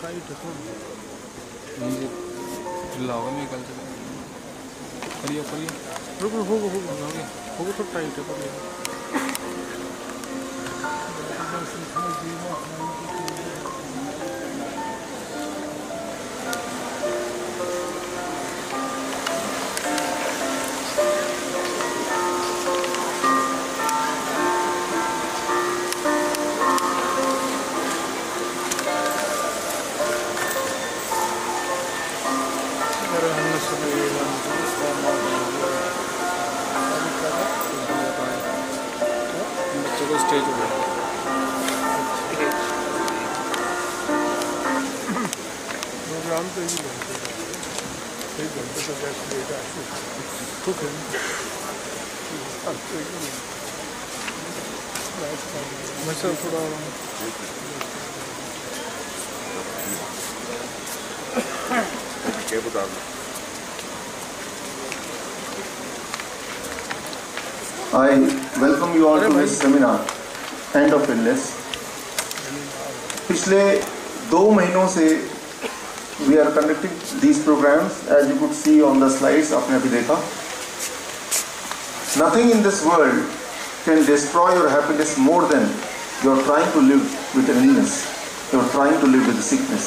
Tight है थोड़ा। नहीं लाओगे मैं कल से करिए करिए रुको होगा तो टाइट है करिए। बच्चों को स्टेज हो प्रोग्राम तो ही एक घंटे का रेस्ट लेगा तो मैं सर थोड़ा क्या बता दो। I welcome you all to this seminar, End of Illness. पिछले 2 महीनों से we are conducting these programs, as you could see on the slides. आपने अभी देखा. Nothing in this world can destroy your happiness more than you are trying to live with an illness. You are trying to live with a sickness.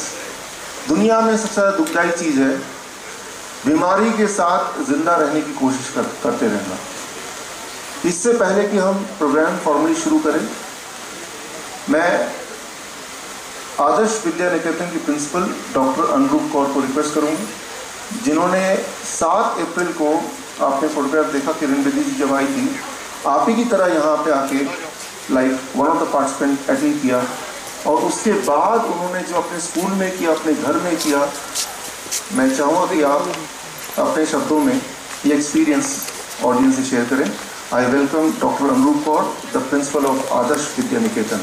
दुनिया में सबसे ज़्यादा दुखदायी चीज़ है बीमारी के साथ जिंदा रहने की कोशिश करते रहना। इससे पहले कि हम प्रोग्राम फॉर्मली शुरू करें, मैं आदर्श विद्या निकेतन की प्रिंसिपल डॉक्टर अनुरूप कौर को रिक्वेस्ट करूंगा, जिन्होंने 7 अप्रैल को आपने फोटोग्राफ देखा किरण बेदी जी जब आई थी, आप ही की तरह यहाँ पे आके like one of the participant attend किया, और उसके बाद उन्होंने जो अपने स्कूल में किया, अपने घर में किया, मैं चाहूँगा कि आप अपने शब्दों में ये एक्सपीरियंस ऑडियंस से शेयर करें। I welcome Dr. Anurup Kaur, the principal of Adarsh Vidya Niketan.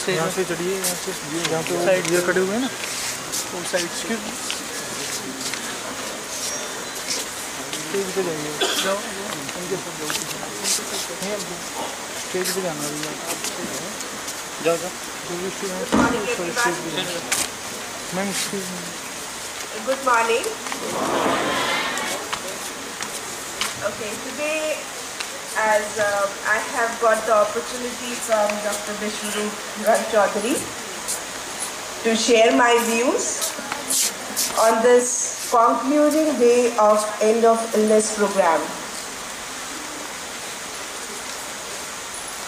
यहाँ से चढ़िए, यहाँ पे साइड ये खड़े हुए हैं ना, वो साइड स्टेज पे जाइए, जाओ उनके साथ जाओ, स्टेज पे जाना है, जाओ ma'am. Good morning. Okay, today as I have got the opportunity from Dr. Vishwaroop Roy Chaudhary to share my views on this concluding day of End of Illness program.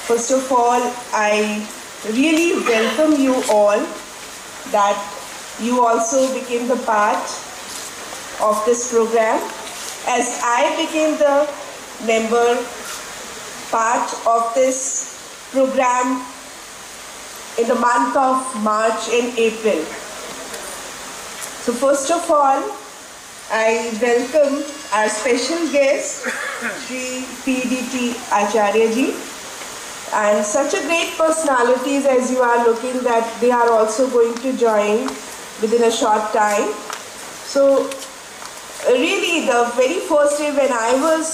First of all, I really welcome you all that you also became the part of this program, as I became the member part of this program in the month of March and April. So first of all, I welcome our special guest, Shri PDT Acharya ji, and such a great personalities as you are looking that they are also going to join within a short time. So really the very first day when I was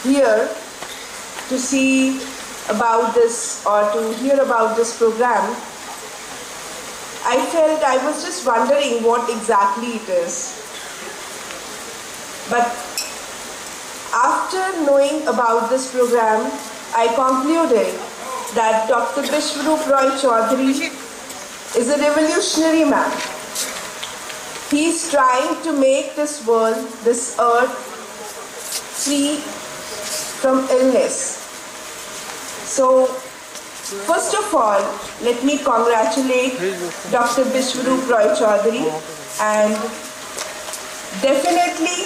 here to see about this or to hear about this program, I felt I was just wondering what exactly it is. But after knowing about this program, I concluded that Dr. Vishwaroop Roy Chaudhary is a revolutionary man. He is trying to make this world, this earth, free from illness. So, first of all, let me congratulate Dr. Vishwaroop Roy Chaudhary, and definitely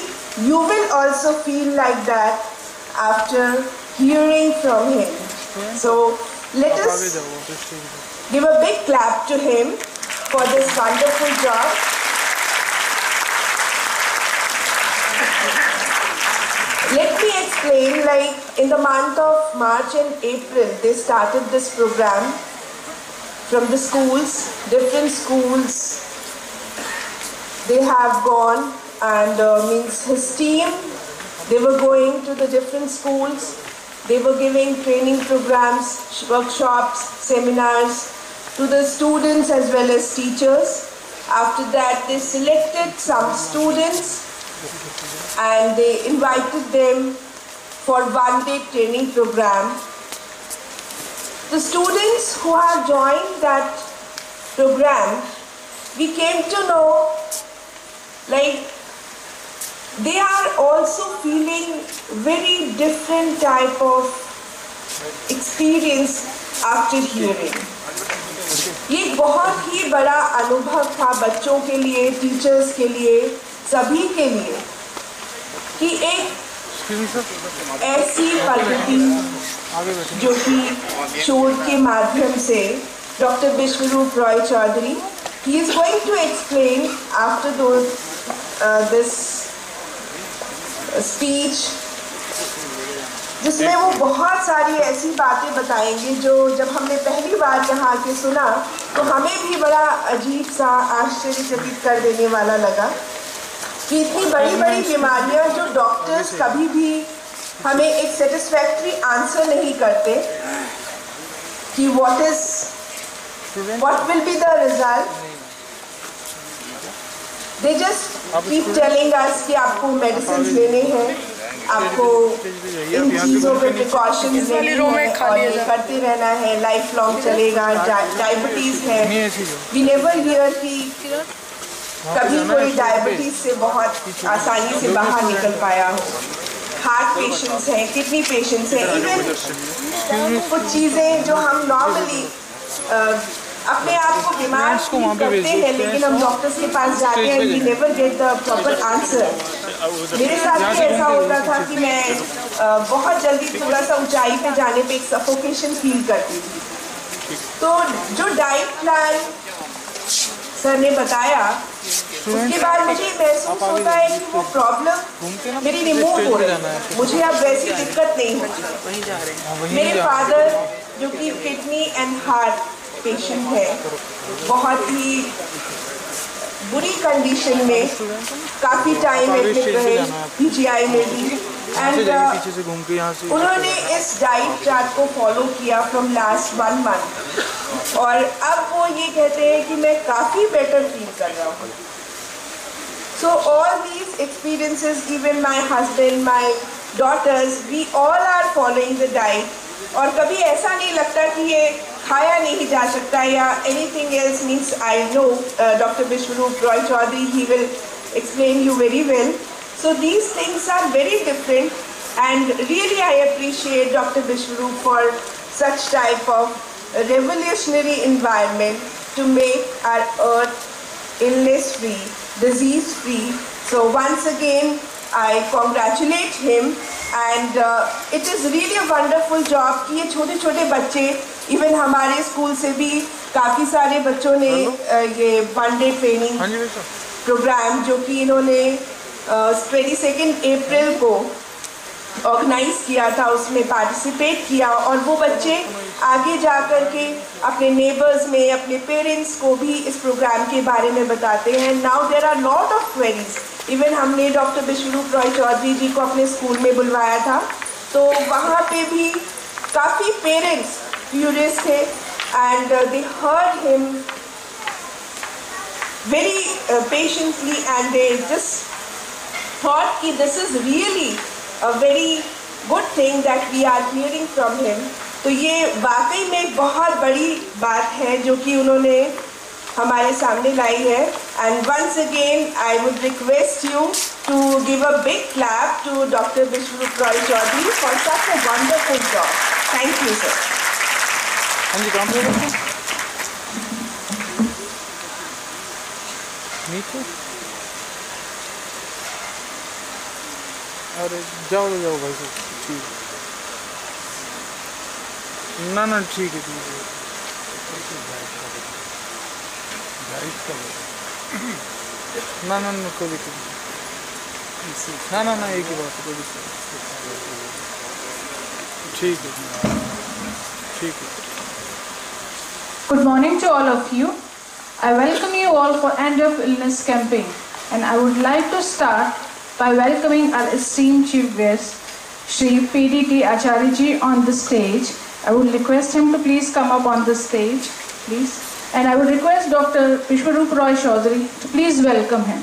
you will also feel like that after hearing from him. So, let us give a big clap to him for this wonderful job. Let me explain, like in the month of March and April, they started this program from the schools, different schools. They have gone and means his team, they were going to the different schools. They were giving training programs, workshops, seminars to the students as well as teachers. After that, they selected some students and they invited them for one-day training program. The students who have joined that program, we came to know like they are also feeling very different type of experience after hearing. ये बहुत ही बड़ा अनुभव था बच्चों के लिए, teachers के लिए, सभी के लिए कि एक ऐसी पद्धति जो कि शोध के माध्यम से doctor Vishwaroop Roy Chowdhury, he is going to explain after this speech, जिसमें वो बहुत सारी ऐसी बातें बताएंगे जो जब हमने पहली बार यहाँ आके सुना तो हमें भी बड़ा अजीब सा आश्चर्यचकित कर देने वाला लगा कि इतनी बड़ी बड़ी बीमारियाँ जो डॉक्टर्स कभी भी हमें एक सेटिस्फैक्ट्री आंसर नहीं करते कि what will be the result. They just keep telling us कि आपको मेडिसिन लेने हैं, आपको इन चीज़ों पे प्रिकॉशंस लेने हैं और ये करते रहना है, लाइफ लॉन्ग चलेगा, डायबिटीज़ है. We never hear कि कभी कोई डायबिटीज से बहुत आसानी से बाहर निकल पाया हो. हार्ट पेशेंट्स हैं, किडनी पेशेंट्स हैं, इवन कुछ चीज़ें जो हम नॉर्मली अपने आप को बीमार करते हैं लेकिन हम डॉक्टर्स के पास जाते हैं, we never get the proper answer. मेरे साथ भी ऐसा होता था कि मैं बहुत जल्दी थोड़ा सा ऊंचाई पे जाने पे एक सफोकेशन फील करती थी. तो जो डाइट प्लान सर ने बताया उसके बाद मुझे महसूस होता है कि वो प्रॉब्लम मेरी रिमूव हो रही है, मुझे अब वैसी दिक्कत नहीं होती. मेरे फादर जो कि किडनी एंड हार्ट पेशेंट है, बहुत ही बुरी कंडीशन में काफ़ी टाइम एडमिट रहे पीजीआई में भी, एंड उन्होंने इस डाइट चार्ट को फॉलो किया फ्रॉम लास्ट 1 month और अब वो ये कहते हैं कि मैं काफ़ी बेटर फील कर रहा हूँ. So all these experiences, even my husband, my daughters, we all are following the diet. और कभी ऐसा नहीं लगता कि ये खाया नहीं जा सकता या anything else. Means I know Dr. Vishwaroop Roy Chaudhary, he will explain you very well. So these things are very different and really I appreciate Dr. Vishwaroop for such type of revolutionary environment to make our earth illness free, disease free. So once again I congratulate him and it is really a wonderful job कि ये छोटे छोटे बच्चे, even हमारे school से भी काफ़ी सारे बच्चों ने ये 1 day ट्रेनिंग प्रोग्राम जो कि इन्होंने 22 अप्रैल को ऑर्गेनाइज किया था उसमें पार्टिसिपेट किया और वो बच्चे आगे जा कर के अपने नेबर्स में अपने पेरेंट्स को भी इस प्रोग्राम के बारे में बताते हैं. Now there are lot of queries. Even हमने डॉक्टर विश्वरूप रॉय चौधरी जी को अपने स्कूल में बुलवाया था तो वहाँ पे भी काफ़ी पेरेंट्स क्यूरियस थे and they heard him very patiently and they just thought कि this is really a very good thing that we are hearing from him. तो ये वाकई में बहुत बड़ी बात है जो कि उन्होंने हमारे सामने लाई है. And once again I would request you to give a big clap to Dr. Vishwaroop Roy Chaudhary for such a wonderful job. Thank you, sir. हाँ जी, काम करो नीचे. अरे जाओ ना जाओ भाई साहब, ठीक ना ना ठीक है ना ना ना कोई दिक्कत नहीं. ना ना ना एक ही बात है, कोई दिक्कत नहीं. ठीक है ठीक है. Good morning to all of you. I welcome you all for End of Illness campaign, and I would like to start by welcoming our esteemed chief guest, Shri PDT Acharya ji, on the stage. I would request him to please come up on the stage, please. And I would request Dr. Vishwaroop Roy Chaudhary to please welcome him.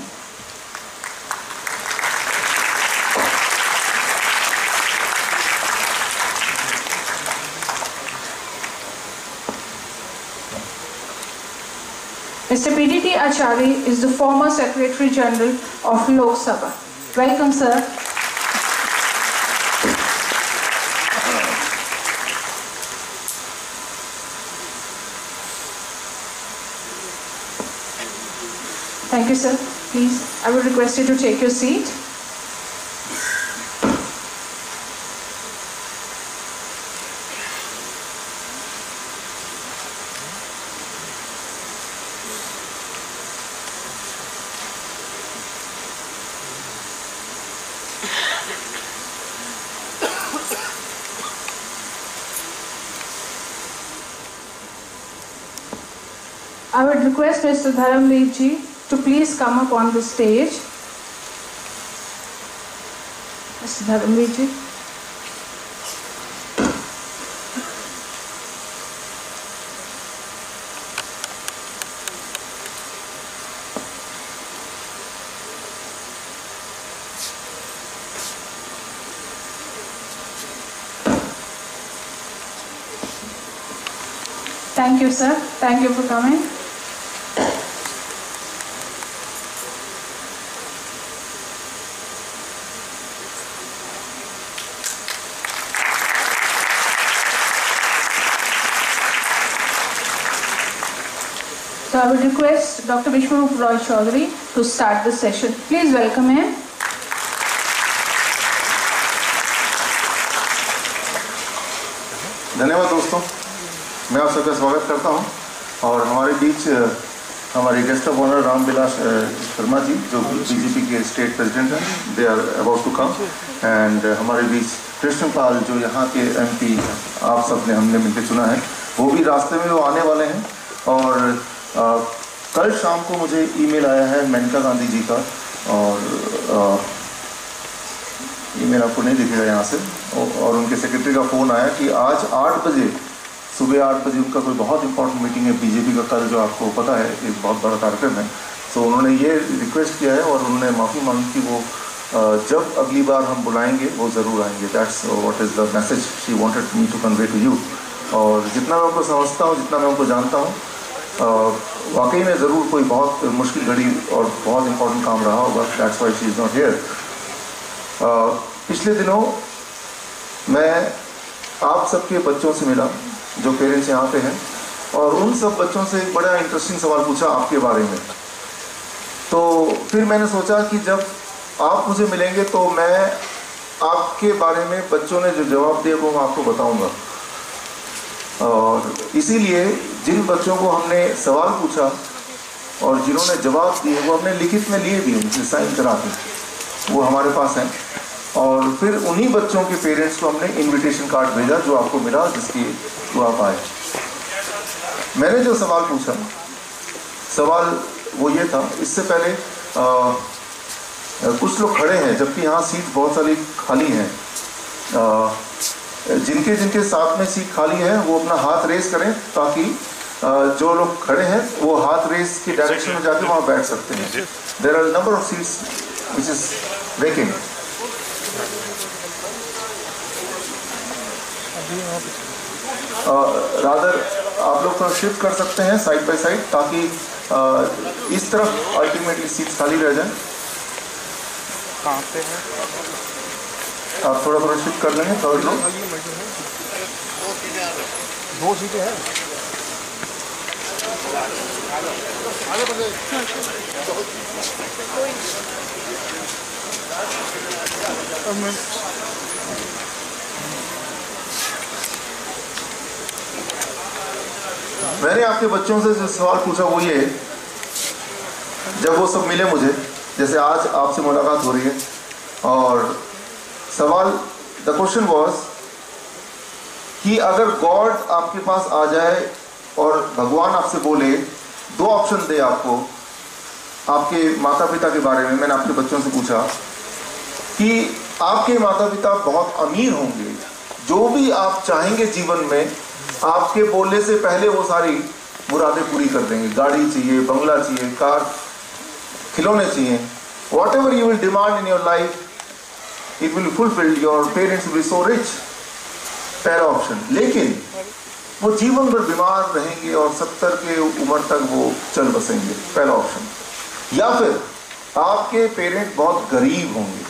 Mr. PDT Acharya is the former Secretary General of Lok Sabha. Welcome, sir. Thank you, sir. Please, I would request you to take your seat. I would request Mr. Dharamveer ji to please come up on the stage. Mr. Dharamveer ji. Thank you, sir. Thank you for coming. So I would request Dr. Vishwaroop Roy Chaudhary to start the session. Please welcome him. धन्यवाद दोस्तों, मैं आप सबका स्वागत करता हूं और हमारे बीच हमारे guest of honour Ramvilas Sharma ji जो बीजेपी के स्टेट प्रेसिडेंट हैं, they are about to come, and हमारे बीच कृष्णपाल जो यहाँ के एमपी आप सब ने हमने मिलकर चुना है, वो भी रास्ते में वो आने वाले हैं। और कल शाम को मुझे ईमेल आया है मेनका गांधी जी का, और ईमेल आपको नहीं दिखेगा यहाँ से, और उनके सेक्रेटरी का फ़ोन आया कि आज 8 बजे सुबह 8 बजे उनका कोई बहुत इंपॉर्टेंट मीटिंग है बीजेपी का, कल जो आपको पता है एक बहुत बड़ा कार्यक्रम है। तो उन्होंने ये रिक्वेस्ट किया है और उन्होंने माफ़ी मांगी कि वो जब अगली बार हम बुलाएंगे वो ज़रूर आएंगे। That's what is the message she wanted me to convey to you. और जितना मैं उनको समझता हूँ, जितना मैं उनको जानता हूँ, वाकई में ज़रूर कोई बहुत मुश्किल घड़ी और बहुत इंपॉर्टेंट काम रहा होगा। That's why she is not here. पिछले दिनों मैं आप सबके बच्चों से मिला जो पेरेंट्स यहाँ पे हैं, और उन सब बच्चों से एक बड़ा इंटरेस्टिंग सवाल पूछा आपके बारे में। तो फिर मैंने सोचा कि जब आप मुझे मिलेंगे तो मैं आपके बारे में बच्चों ने जो जवाब दिए वो मैं आपको बताऊंगा। और इसीलिए जिन बच्चों को हमने सवाल पूछा और जिन्होंने जवाब दिए वो हमने लिखित में लिए भी, उनसे साइन करा के वो हमारे पास हैं। और फिर उन्हीं बच्चों के पेरेंट्स को हमने इनविटेशन कार्ड भेजा जो आपको मिला, जिसकी तो आप आए। मैंने जो सवाल पूछा, सवाल वो ये था, इससे पहले कुछ लोग खड़े हैं जबकि यहाँ सीट बहुत सारी खाली हैं। जिनके जिनके साथ में सीट खाली है वो अपना हाथ रेस करें ताकि जो लोग खड़े हैं वो हाथ रेस की डायरेक्शन में जाके वहाँ बैठ सकते हैं। There are number of seats which is vacant. Rather आप लोग थोड़ा शिफ्ट कर सकते हैं साइड बाय साइड ताकि इस तरफ अल्टीमेटली सीट खाली रह जाए। कहाँ पे है? आप थोड़ा थोड़ा शिफ्ट कर लेंगे। थर्ड रो 2 सीटें हैं। मैंने आपके बच्चों से जो सवाल पूछा वो ये, जब वो सब मिले मुझे, जैसे आज आपसे मुलाकात हो रही है, और सवाल द क्वेश्चन वाज कि अगर गॉड आपके पास आ जाए और भगवान आपसे बोले, दो ऑप्शन दे आपको आपके माता पिता के बारे में, मैंने आपके बच्चों से पूछा कि आपके माता पिता बहुत अमीर होंगे, जो भी आप चाहेंगे जीवन में आपके बोलने से पहले वो सारी मुरादें पूरी कर देंगे। गाड़ी चाहिए, बंगला चाहिए, कार, खिलौने चाहिए, what ever you will demand in your life it will fulfilled, your parents will be so rich. पहला ऑप्शन। लेकिन वो जीवन भर बीमार रहेंगे और 70 के उम्र तक वो चल बसेंगे, पहला ऑप्शन। या फिर आपके पेरेंट्स बहुत गरीब होंगे,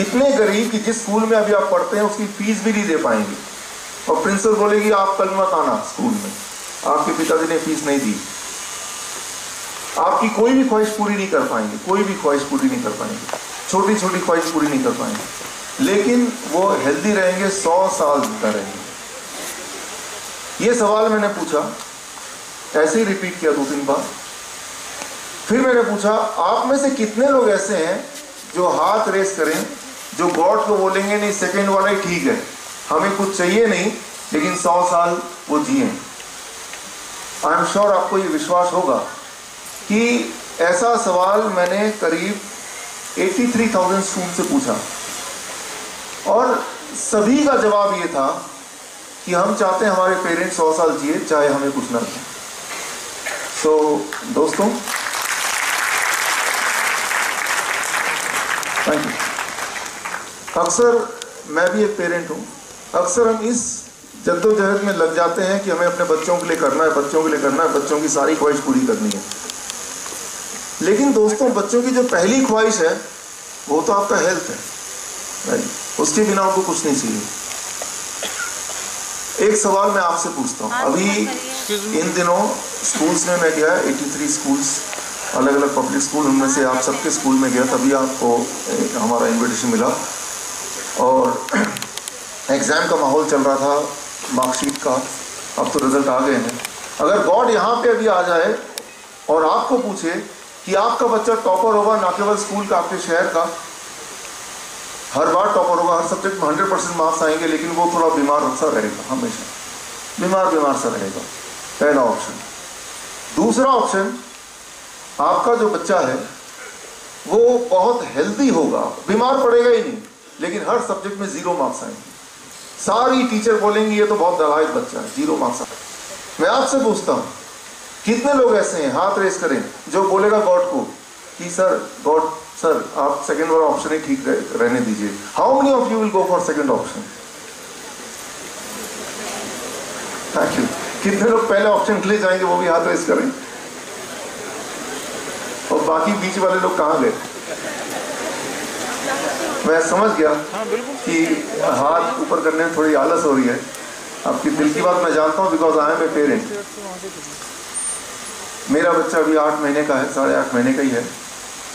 इतने गरीब कि जिस स्कूल में अभी आप पढ़ते हैं उसकी फीस भी नहीं दे पाएंगे, और प्रिंसिपल बोलेगी आप कल मत आना स्कूल में, आपके पिताजी ने फीस नहीं दी। आपकी कोई भी ख्वाहिश पूरी नहीं कर पाएंगे, कोई भी ख्वाहिश पूरी नहीं कर पाएंगे, छोटी छोटी ख्वाहिश पूरी नहीं कर पाएंगे, लेकिन वो हेल्दी रहेंगे, 100 साल जिंदा रहेंगे। ये सवाल मैंने पूछा, ऐसे ही रिपीट किया 2-3 बार। फिर मैंने पूछा आप में से कितने लोग ऐसे हैं जो हाथ रेस करें, जो गॉड को बोलेंगे नहीं सेकंड वाला ही ठीक है, हमें कुछ चाहिए नहीं, लेकिन 100 साल वो जिए। आई एम श्योर आपको ये विश्वास होगा कि ऐसा सवाल मैंने करीब 83,000 स्टूडेंट से पूछा, और सभी का जवाब ये था कि हम चाहते हैं हमारे पेरेंट्स 100 साल जिए, चाहे हमें कुछ ना मिले। सो दोस्तों, थैंक यू। अक्सर मैं भी एक पेरेंट हूँ, अक्सर हम इस जद्दोजहद में लग जाते हैं कि हमें अपने बच्चों के लिए करना है, बच्चों के लिए करना है, बच्चों की सारी ख्वाहिश पूरी करनी है। लेकिन दोस्तों, बच्चों की जो पहली ख्वाहिश है वो तो आपका हेल्थ है, राइट? उसके बिना उनको कुछ नहीं चाहिए। एक सवाल मैं आपसे पूछता हूँ, अभी इन दिनों स्कूल्स में मैं गया, 83 स्कूल्स, अलग अलग पब्लिक स्कूल, उनमें से आप सबके स्कूल में गया, तभी आपको हमारा इन्विटेशन मिला, और एग्ज़ाम का माहौल चल रहा था, मार्कशीट का, अब तो रिजल्ट आ गए हैं। अगर गॉड यहाँ पे अभी आ जाए और आपको पूछे कि आपका बच्चा टॉपर होगा, ना केवल स्कूल का, आपके शहर का, हर बार टॉपर होगा, हर सब्जेक्ट में 100% मार्क्स आएंगे, लेकिन वो थोड़ा बीमार सा रहेगा, हमेशा बीमार सा रहेगा, पहला ऑप्शन। दूसरा ऑप्शन, आपका जो बच्चा है वो बहुत हेल्दी होगा, बीमार पड़ेगा ही नहीं, लेकिन हर सब्जेक्ट में 0 मार्क्स आएंगे, सारी टीचर बोलेंगी ये तो बहुत दलाइक बच्चा है, 0 मार्क्स आएंगे। मैं आपसे पूछता हूँ, कितने लोग ऐसे हैं, हाथ रेस करें, जो बोलेगा गॉड को कि गॉड सर आप सेकंड वाला ऑप्शन ही ठीक रहने दीजिए। How many of you will go for second option? Thank you. कितने लोग पहले ऑप्शन के लिए जाएंगे, वो भी हाथ रेस करें, और बाकी बीच वाले लोग कहाँ गए? मैं समझ गया कि हाथ ऊपर करने में थोड़ी आलस हो रही है। आपकी दिल की बात मैं जानता हूँ, because I am a parent. मेरा बच्चा अभी 8 महीने का है, 8.5 महीने का ही है,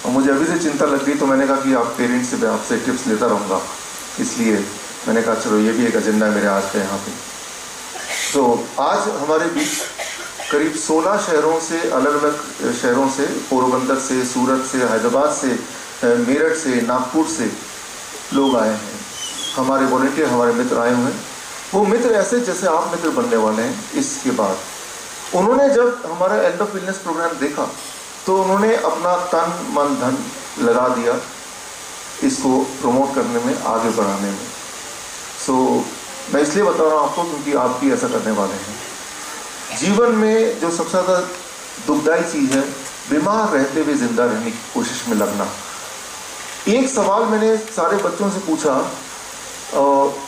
और मुझे अभी से चिंता लग गई, तो मैंने कहा कि आप पेरेंट्स से आपसे टिप्स लेता रहूँगा, इसलिए मैंने कहा चलो ये भी एक एजेंडा है मेरे आज का यहाँ पे। तो आज हमारे बीच करीब 16 शहरों से, अलग अलग शहरों से, पोरबंदर से, सूरत से, हैदराबाद से, मेरठ से, नागपुर से लोग आए हैं। हमारे वॉलंटियर, हमारे मित्र आए हुए हैं। वो मित्र ऐसे जैसे आप मित्र बनने वाले हैं। इसके बाद उन्होंने जब हमारा एंड ऑफ इलनेस प्रोग्राम देखा तो उन्होंने अपना तन मन धन लगा दिया इसको प्रमोट करने में, आगे बढ़ाने में। सो मैं इसलिए बता रहा हूँ आपको क्योंकि आप भी ऐसा करने वाले हैं। जीवन में जो सबसे ज़्यादा दुखदाई चीज़ है, बीमार रहते हुए जिंदा रहने की कोशिश में लगना। एक सवाल मैंने सारे बच्चों से पूछा,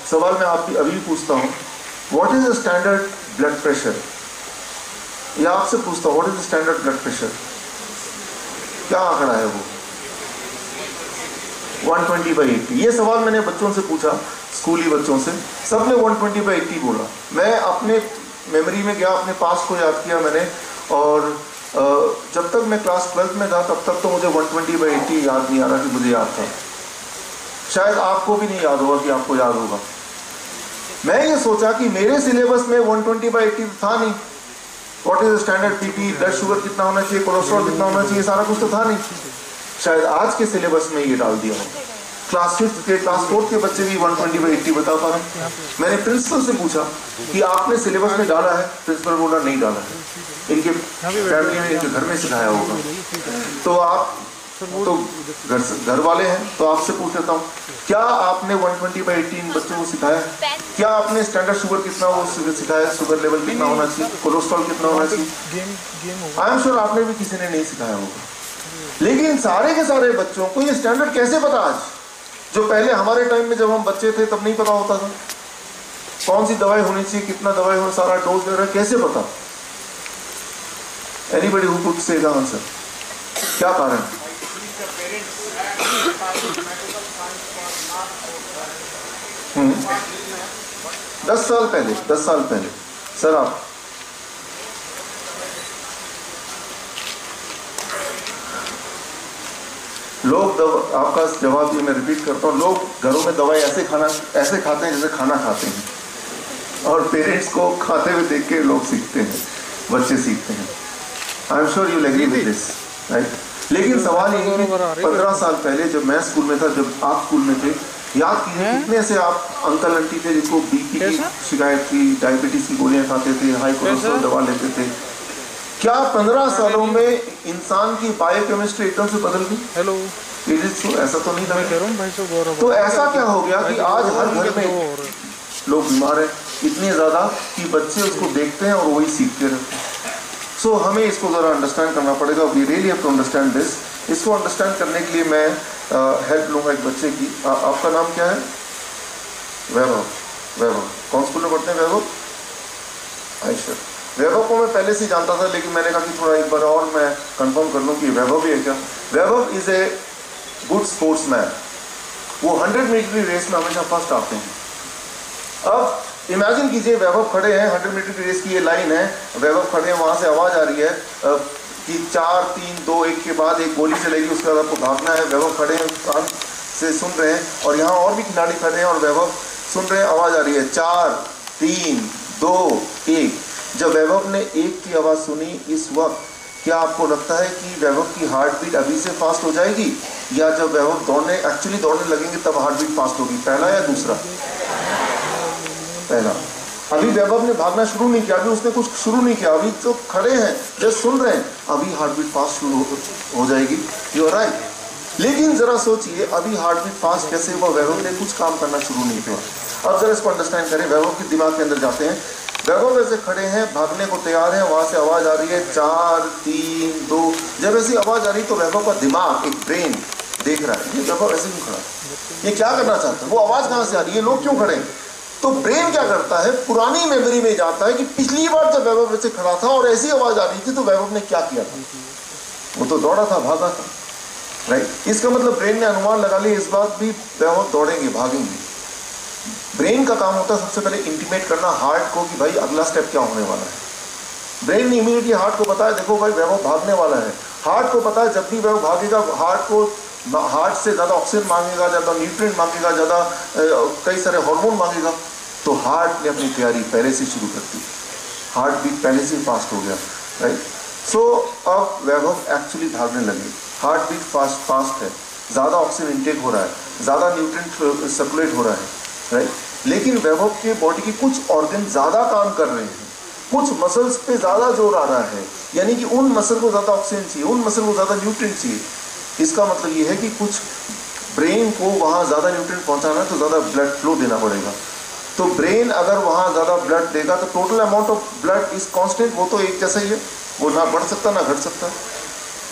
सवाल मैं आप अभी भी पूछता हूँ, what is the standard blood pressure? या आपसे पूछता हूँ, what is the standard blood pressure? क्या आंकड़ा है वो? 120/80। ये सवाल मैंने बच्चों से पूछा, स्कूली बच्चों से, सबने 120/80 बोला। मैं अपने मेमोरी में गया, अपने पास को याद किया मैंने, और जब तक मैं क्लास 12th में था तब तक तो मुझे 120/80 याद नहीं आ रहा कि मुझे याद था। शायद आपको भी नहीं याद होगा कि आपको याद होगा। मैं ये सोचा कि मेरे सिलेबस में 120/80 था नहीं। What is standard PP, blood sugar कितना होना चाहिए, कोलेस्ट्रॉल कितना होना चाहिए, सारा कुछ तो था नहीं। शायद आज के सिलेबस में ये डाल दिया हो। क्लास 5 के क्लास 4 के बच्चे भी 120/80 बता पा रहे हैं। मैंने प्रिंसिपल से पूछा कि आपने सिलेबस में डाला है? प्रिंसिपल बोला नहीं डाला है, इनके फैमिली में इनके घर में सिखाया होगा। तो आप तो घर वाले हैं, तो आपसे पूछ लेता हूँ, क्या आपने 120/18 बच्चों को सिखाया? क्या आपने स्टैंडर्ड शुगर कितना वो सिखाया, शुगर लेवल कितना होना चाहिए, कोलेस्ट्रॉल कितना होना चाहिए? आई एम श्योर आपने भी किसी ने नहीं सिखाया होगा। लेकिन सारे के सारे बच्चों को ये स्टैंडर्ड कैसे पता आज, जो पहले हमारे टाइम में जब हम बच्चे थे तब नहीं पता होता था? कौन सी दवाई होनी चाहिए, कितना दवाई होना, सारा डोज वगैरह कैसे पता? Anybody who could say the answer, क्या कारण? 10 साल पहले सर आप लोग आपका जवाब ये मैं रिपीट करता हूँ, लोग घरों में दवाई ऐसे खाते हैं जैसे खाना खाते हैं, और पेरेंट्स को खाते हुए देख के लोग सीखते हैं, बच्चे सीखते हैं। I am sure you agree with this, right? लेकिन सवाल ये है कि 15 साल पहले जब मैं स्कूल में था, जब आप स्कूल में थे, याद कीजिए कितने से आप अंकल आंटी थे जिनको बीपी की शिकायत थी, डायबिटीज की गोलियां खाते थे, हाई कोलेस्ट्रॉल दवा लेते थे। क्या 15 सालों में इंसान की बायोकेमिस्ट्री एकदम से बदल गई? हेलो, ऐसा तो नहीं था। तो ऐसा क्या हो गया कि आज हर घर में लोग बीमार हैं इतने ज्यादा कि बच्चे उसको देखते हैं और वही सीखते रहते हैं। सो हमें इसको जरा अंडरस्टैंड करना पड़ेगा। We really have to understand this. इसको अंडरस्टैंड करने के लिए मैं हेल्प लूंगा एक बच्चे की। आपका नाम क्या है? वैभव। कौन स्कूल में पढ़ते हैं वैभव? आयशा। वैभव को मैं पहले से जानता था, लेकिन मैंने कहा कि थोड़ा एक बार और मैं कंफर्म कर लूँ कि वैभव भी है क्या। Vaibhav is a good sportsman. वो 100 मीटर की रेस में हमेशा फर्स्ट आते हैं। अब इमेजिन कीजिए वैभव खड़े हैं, 100 मीटर की रेस की ये लाइन है, वैभव खड़े हैं, वहां से आवाज आ रही है कि 4 3 2 1 के बाद एक गोली चलेगी, उसके बाद आपको भागना है। वैभव खड़े हैं, कान से सुन रहे हैं, और यहाँ और भी खिलाड़ी खड़े हैं और वैभव सुन रहे हैं, आवाज आ रही है 4 3 2 1। जब वैभव ने 1 की आवाज सुनी, इस वक्त क्या आपको लगता है कि वैभव की हार्ट बीट अभी से फास्ट हो जाएगी, या जब वैभव एक्चुअली दौड़ने लगेंगे तब हार्ट बीट फास्ट होगी? पहला या दूसरा? पहला। अभी वैभव ने भागना शुरू नहीं किया, अभी उसने कुछ शुरू नहीं किया, अभी तो खड़े हैं, जस्ट सुन रहे हैं, अभी हार्ट बीट फास्ट शुरू हो जाएगी। You are right. लेकिन जरा सोचिए, अभी हार्ट बीट फास्ट कैसे हुआ? वैभव ने कुछ काम करना शुरू नहीं किया। अब जरा इसको अंडरस्टैंड करें, वैभव के दिमाग के अंदर जाते हैं। वैभव ऐसे खड़े हैं, भागने को तैयार है, वहां से आवाज आ रही है 4 3 2। जब ऐसी आवाज आ रही तो वैभव का दिमाग, एक ब्रेन देख रहा है, ये वैभव ऐसे क्यों खड़ा है, ये क्या करना चाहता है, वो आवाज कहां से आ रही है, लोग क्यों खड़े हैं? तो ब्रेन क्या करता है, पुरानी मेमोरी में जाता है कि पिछली बार जब वैभव ऐसे खड़ा था और ऐसी आवाज आ रही थी तो वैभव ने क्या किया था, वो तो दौड़ा था, भागा था, राइट। इसका मतलब ब्रेन ने अनुमान लगा लिया इस बात भी वैभव दौड़ेंगे, भागेंगे। ब्रेन का काम होता है सबसे पहले इंटीमेट करना हार्ट को कि भाई अगला स्टेप क्या होने वाला है। ब्रेन ने इमीडिएटली हार्ट को बताया, देखो भाई वैभव भागने वाला है। हार्ट को पता है जब भी वैभव भागेगा, हार्ट से ज़्यादा ऑक्सीजन मांगेगा, ज़्यादा न्यूट्रिएंट मांगेगा, ज़्यादा कई सारे हार्मोन मांगेगा। तो हार्ट ने अपनी तैयारी पहले से शुरू कर दी, हार्ट बीट पहले से फास्ट हो गया, राइट। सो अब वैभव एक्चुअली भागने लगे, हार्ट बीट फास्ट है, ज़्यादा ऑक्सीजन इंटेक हो रहा है, ज़्यादा न्यूट्रिएंट सर्कुलेट हो रहा है, राइट। लेकिन वैभव के बॉडी के कुछ ऑर्गन ज़्यादा काम कर रहे हैं, कुछ मसल्स पे ज़्यादा जोर आ रहा है, यानी कि उन मसल को ज़्यादा ऑक्सीजन चाहिए, उन मसल को ज़्यादा न्यूट्रिएंट चाहिए। इसका मतलब ये है कि कुछ ब्रेन को वहाँ ज़्यादा न्यूट्रिएंट पहुँचाना है तो ज़्यादा ब्लड फ्लो देना पड़ेगा। तो ब्रेन अगर वहाँ ज़्यादा ब्लड देगा तो total amount of blood is constant, वो तो एक जैसा ही है, वो ना बढ़ सकता ना घट सकता।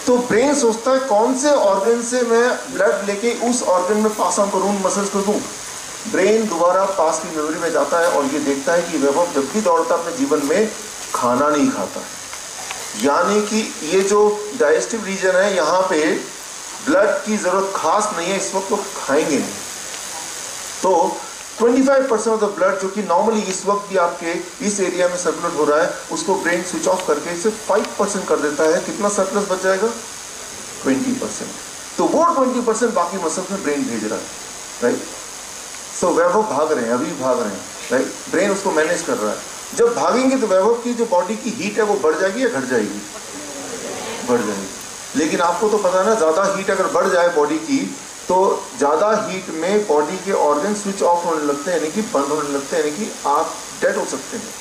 तो ब्रेन सोचता है कौन से ऑर्गन से मैं ब्लड लेके उस ऑर्गन में पास ऑन करूँ, मसल्स को दूँ। ब्रेन दोबारा पास की मेमोरी में जाता है और ये देखता है कि वैभव जब भी दौड़ता अपने जीवन में खाना नहीं खाता, यानी कि ये जो डाइजेस्टिव रीजन है यहाँ पे ब्लड की जरूरत खास नहीं है, इस वक्त तो खाएंगे नहीं। तो 25% ऑफ द ब्लड जो कि नॉर्मली इस वक्त भी आपके इस एरिया में सर्कुलेट हो रहा है, उसको ब्रेन स्विच ऑफ करके सिर्फ 5% कर देता है। कितना सरप्लस बच जाएगा? 20%। तो वो 20% बाकी मसल्स में ब्रेन भेज रहा है, राइट। सो वैभव भाग रहे हैं, अभी भाग रहे हैं, राइट। ब्रेन उसको मैनेज कर रहा है। जब भागेंगे तो वैभव की जो बॉडी की हीट है वो बढ़ जाएगी या घट जाएगी? बढ़ जाएगी। लेकिन आपको तो पता है ना, ज़्यादा हीट अगर बढ़ जाए बॉडी की तो ज़्यादा हीट में बॉडी के ऑर्गन स्विच ऑफ होने लगते हैं, यानी कि बंद होने लगते हैं, यानी कि आप डेड हो सकते हैं।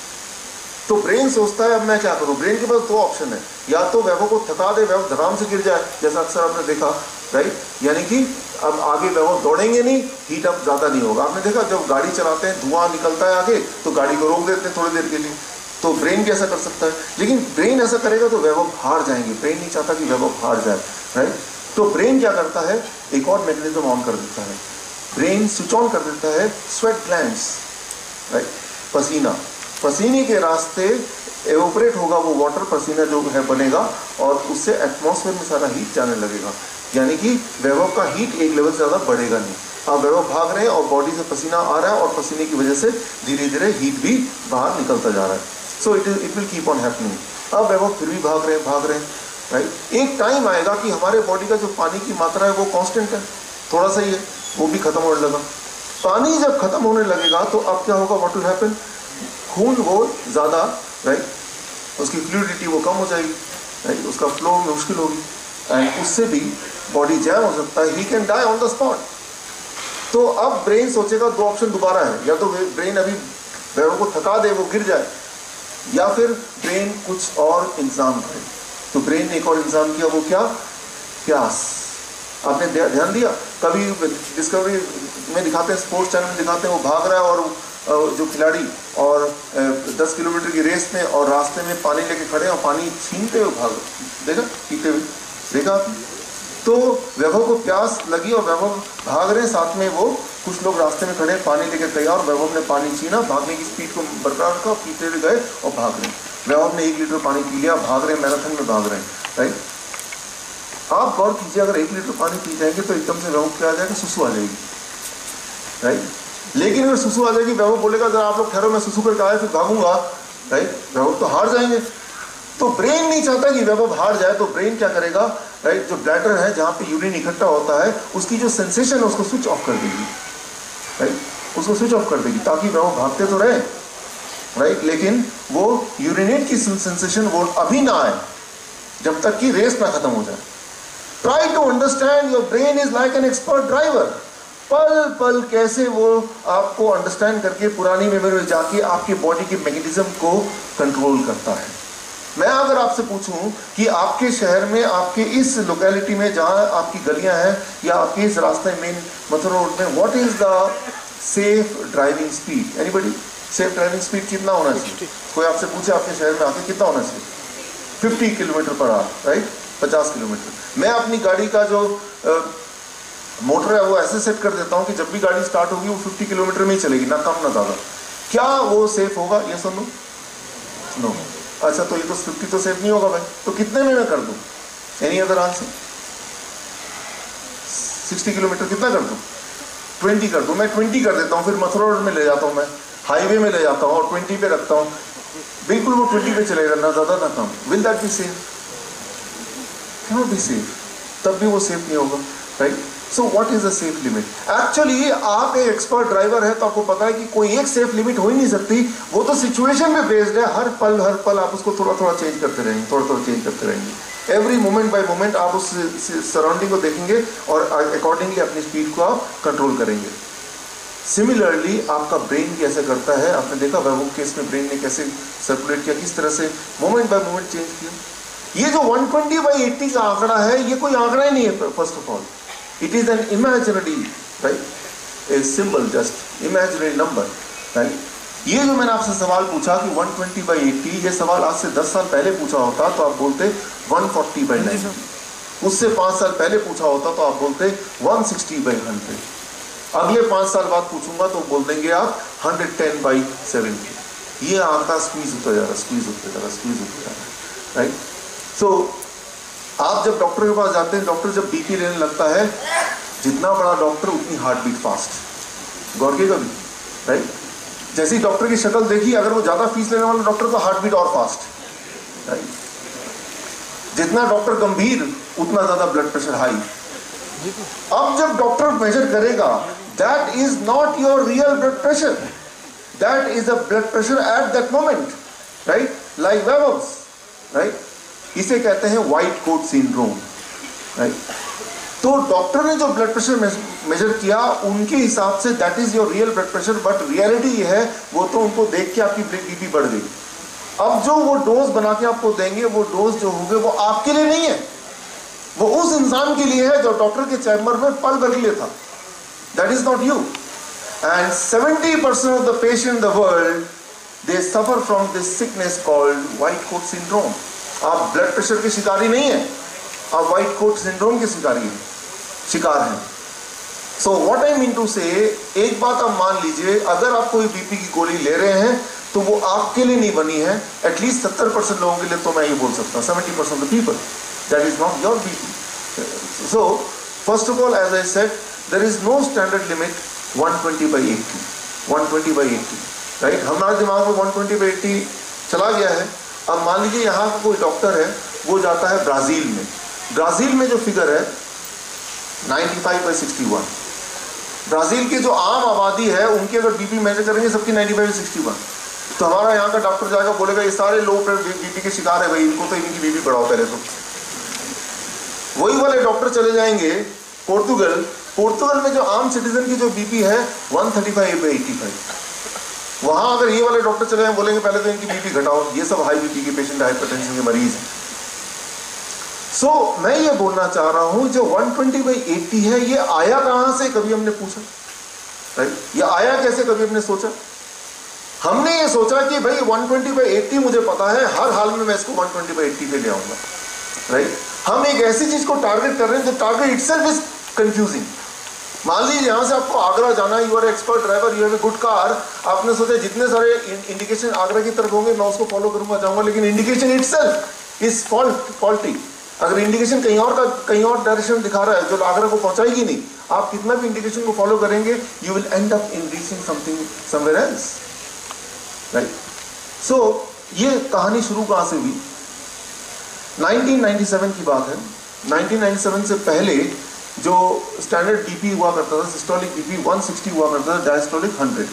तो ब्रेन सोचता है अब मैं क्या करूं। ब्रेन के पास दो ऑप्शन है, या तो वैभव को थका दे, वैभव धड़ाम से गिर जाए, जैसा अक्सर आपने देखा, राइट, यानी कि अब आगे वैभव दौड़ेंगे नहीं, हीट अप ज़्यादा नहीं होगा। आपने देखा जब गाड़ी चलाते हैं धुआं निकलता है आगे, तो गाड़ी को रोक देते हैं थोड़ी देर के लिए। तो ब्रेन कैसा कर सकता है, लेकिन ब्रेन ऐसा करेगा तो वैभव हार जाएंगे। ब्रेन नहीं चाहता कि वैभव हार जाए, राइट। तो ब्रेन क्या करता है, एक और मैकेनिज्म ऑन कर देता है। ब्रेन स्विच ऑन कर देता है स्वेट ग्लैंड्स, राइट, पसीना, पसीने के रास्ते एवोपरेट होगा वो वाटर, पसीना जो है बनेगा, और उससे एटमॉस्फेयर में सारा हीट जाने लगेगा, यानी कि वैभव का हीट एक लेवल से ज़्यादा बढ़ेगा नहीं। अब वैभव भाग रहे हैं और बॉडी से पसीना आ रहा है, और पसीने की वजह से धीरे धीरे हीट भी बाहर निकलता जा रहा है। So it will keep on happening. अब वैभव फिर भी भाग रहे हैं, राइट। एक टाइम आएगा कि हमारे बॉडी का जो पानी की मात्रा है वो कांस्टेंट है, थोड़ा सा ही है, वो भी खत्म होने लगा। पानी जब खत्म होने लगेगा तो अब क्या होगा, व्हाट विल हैपन, खून वो ज़्यादा, राइट, उसकी फ्लूइडिटी वो कम हो जाएगी, राइट, उसका फ्लो में मुश्किल होगी, एंड उससे भी बॉडी जैम हो सकता है, he can die on the spot. तो अब ब्रेन सोचेगा, दो ऑप्शन दोबारा है, या तो ब्रेन अभी वैभव को थका दे, वो गिर जाए, या फिर ब्रेन कुछ और इंतजाम करे। तो ब्रेन ने एक और इंतजाम किया, वो क्या, प्यास। आपने ध्यान दिया, कभी डिस्कवरी में दिखाते हैं, स्पोर्ट्स चैनल में दिखाते हैं, वो भाग रहा है और जो खिलाड़ी और 10 किलोमीटर की रेस में, और रास्ते में पानी लेके खड़े और पानी छीनते हुए भाग, देखा, पीते हुए देखा। तो वैभव को प्यास लगी और वैभव भाग रहे हैं, साथ में वो कुछ लोग रास्ते में खड़े पानी लेके तैयार, वैभव ने पानी छीना, भागने की स्पीड को बरकरार रखा, पीते हुए गए और भाग रहे हैं। वैभव ने 1 लीटर पानी पी लिया, भाग रहे हैं, मैराथन में भाग रहे हैं, राइट। आप गौर कीजिए, अगर 1 लीटर पानी पी जाएंगे तो एकदम से वैभव क्या आ जाएगा, सुसु आ जाएगी, राइट। लेकिन अगर सुसु आ जाएगी, वैभव बोलेगा अगर आप लोग ठहरो मैं सुसु करके आया फिर भागूंगा, राइट, वैभव तो हार जाएंगे। तो ब्रेन नहीं चाहता कि वैभव हार जाए, तो ब्रेन क्या करेगा, राइट, जो ब्लैडर है जहाँ पे यूरिन इकट्ठा होता है, उसकी जो सेंसेशन है उसको स्विच ऑफ कर देगी, राइट, उसको स्विच ऑफ कर देगी, ताकि वैभव भागते तो रहे, राइट, लेकिन वो यूरिनेट की सेंसेशन वो अभी ना आए, जब तक कि रेस ना खत्म हो जाए। Try to understand, your brain is like an expert driver. पल पल कैसे वो आपको अंडरस्टैंड करके पुरानी मेमोरी में जाके आपके बॉडी के मैकेनिज्म को कंट्रोल करता है। मैं अगर आपसे पूछूं कि आपके शहर में, आपके इस लोकेलिटी में जहां आपकी गलियां हैं, या आपके इस रास्ते मेन मथुरा रोड में, what is the safe driving speed, anybody, safe driving speed कितना होना चाहिए? कोई आपसे पूछे आपके शहर में आके कितना होना चाहिए? 50 kilometre per hour, right, 50 kilometre. मैं अपनी गाड़ी का जो मोटर है वो ऐसे सेट कर देता हूँ कि जब भी गाड़ी स्टार्ट होगी वो 50 किलोमीटर में ही चलेगी, ना कम ना ज़्यादा। क्या वो सेफ होगा, ये सुन लो, नो। अच्छा, तो ये तो 50 तो सेफ नहीं होगा भाई, तो कितने में मैं कर दूँ? Any other answer? 60 किलोमीटर कितना कर दूँ? 20 कर दूँ। मैं 20 कर देता हूँ, फिर मथुरा रोड में ले जाता हूँ, मैं हाईवे में ले जाता हूँ और 20 पे रखता हूँ, बिल्कुल वो 20 पे चलेगा, ना ज़्यादा ना कम। Will that be safe? Can not be safe, तब भी वो सेफ नहीं होगा, right. So what is the safe limit? Actually आप एक एक्सपर्ट ड्राइवर है तो आपको पता है कि कोई एक सेफ लिमिट हो ही नहीं सकती, वो तो सिचुएशन में बेस्ड है। हर पल आप उसको थोड़ा थोड़ा चेंज करते रहेंगे, थोड़ा चेंज करते रहेंगे। एवरी मोमेंट बाय मोमेंट आप उस सराउंडिंग को देखेंगे और अकॉर्डिंगली अपनी स्पीड को आप कंट्रोल करेंगे। सिमिलरली आपका ब्रेन भी ऐसा करता है। आपने देखा वैभव केस में ब्रेन ने कैसे सर्कुलेट किया, किस तरह से मोमेंट बाय मोमेंट चेंज किया। ये जो 120/80 का आंकड़ा है, ये कोई आंकड़ा ही नहीं है। First of all it is an imaginary, right, a symbol, just imaginary number, right। ये जो मैंने आपसे सवाल पूछा कि 120/80, ये सवाल आज से 10 साल पहले पूछा होता तो आप बोलते 140/90, उससे 5 साल पहले पूछा होता तो आप बोलते 160/100, अगले 5 साल बाद पूछूंगा तो बोल देंगे आप 110/70। ये आंकड़ा स्क्वीज होता जा रहा है, राइट। सो आप जब डॉक्टर के पास जाते हैं, डॉक्टर जब बीपी लेने लगता है, जितना बड़ा डॉक्टर उतनी हार्ट बीट फास्ट। गौर किएगा भी, राइट। जैसे ही डॉक्टर की शक्ल देखी, अगर वो ज्यादा फीस लेने वाला डॉक्टर तो हार्ट बीट और फास्ट, राइट। जितना डॉक्टर गंभीर उतना ज्यादा ब्लड प्रेशर हाई। अब जब डॉक्टर मेजर करेगा, that is not your real blood pressure, that is the blood pressure at that moment, right, like Vaibhav's, right. इसे कहते हैं व्हाइट कोट सिंड्रोम, राइट। तो डॉक्टर ने जो ब्लड प्रेशर मेजर किया उनके हिसाब से that is your real blood pressure, but reality ये है वो तो उनको देख के आपकी बीपी बढ़ गई। अब जो वो डोज बना के आपको देंगे वो डोज जो होंगे वो आपके लिए नहीं है, वो उस इंसान के लिए है जो डॉक्टर के चैम्बर में पल भर के लिए था। That is not you. And 70% of the patient in the world they suffer from this sickness called white coat syndrome. आप ब्लड प्रेशर के शिकारी नहीं है, आप व्हाइट कोट सिंड्रोम के शिकार हैं। So what I mean to say, एक बात आप मान लीजिए, अगर आप कोई बीपी की गोली ले रहे हैं तो वो आपके लिए नहीं बनी है। एटलीस्ट 70% लोगों के लिए तो मैं ये बोल सकता हूँ, 70% of the people, that is not your BP. So first of all, as I said, there is no standard limit 120/80, 120/80, right. हमारे दिमाग में 120/80 चला गया है। अब मान लीजिए यहाँ का कोई डॉक्टर है, वो जाता है ब्राजील में। ब्राजील में जो फिगर है 95/61, ब्राजील की जो आम आबादी है उनकी अगर बीपी मेजर करेंगे सबकी 95/61, तो हमारा यहाँ का डॉक्टर जाएगा बोलेगा ये सारे लोग बीपी के शिकार है भाई, इनको तो इनकी बीपी बढ़ाओ पहले। तो वही वाले डॉक्टर चले जाएंगे पोर्तुगल में जो आम सिटीजन की जो बीपी है 135/85, वहां अगर ये वाले डॉक्टर चले जाए बोलेंगे पहले तो इनकी बीपी घटाओ, ये सब हाई बीपी के पेशेंट, हाइपरटेंशन के मरीज हैं। सो मैं ये बोलना चाह रहा हूं जो 120/80 है ये आया कहां से, कभी हमने पूछा, राइट? ये आया कैसे, कभी हमने सोचा? हमने ये सोचा कि भाई 120/80 मुझे पता है, हर हाल में मैं इसको 120/80 पे ले आऊंगा, राइट? हम एक ऐसी चीज को टारगेट कर रहे हैं जो टारगेट इटसेल्फ इज कंफ्यूजिंग। मान लीजिए यहां से आपको आगरा जाना है, you are expert driver, you have a good car, आपने सोचा जितने सारे इंडिकेशन आगरा की तरफ होंगे मैं उसको फॉलो करूंगा, जाऊंगा, लेकिन इंडिकेशन इटसेल्फ इज फॉल्टी। अगर इंडिकेशन कहीं और डायरेक्शन दिखा रहा है जो आगरा को पहुंचाएगी नहीं, आप कितना भी इंडिकेशन को फॉलो करेंगे, you will end up in reaching something somewhere else, right? So ये कहानी शुरू कहां से हुई? 1997 की बात है। 1997 से पहले जो स्टैंडर्ड बीपी हुआ करता था, सिस्टोलिक बीपी 160 हुआ करता था, डायस्टोलिक 100।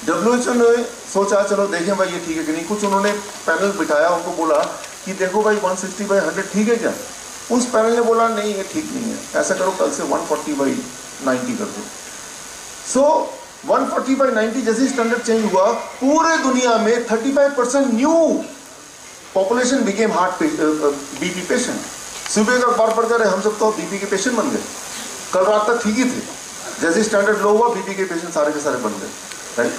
WHO ने सोचा चलो देखें भाई ये ठीक है कि नहीं। कुछ उन्होंने पैनल बिठाया, उनको बोला कि देखो भाई 160/100 ठीक है क्या? उस पैनल ने बोला नहीं ये ठीक नहीं है, ऐसा करो कल से 140/90 कर दो। सो 140/90 जैसे स्टैंडर्ड चेंज हुआ, पूरे दुनिया में 35% new population became heart BP patient. सुबह का अखबार पढ़कर हम सब तो बीपी के पेशेंट बन गए, कल रात तक ठीक ही थे, जैसे स्टैंडर्ड लो हुआ बीपी के पेशेंट सारे के सारे बन गए, राइट?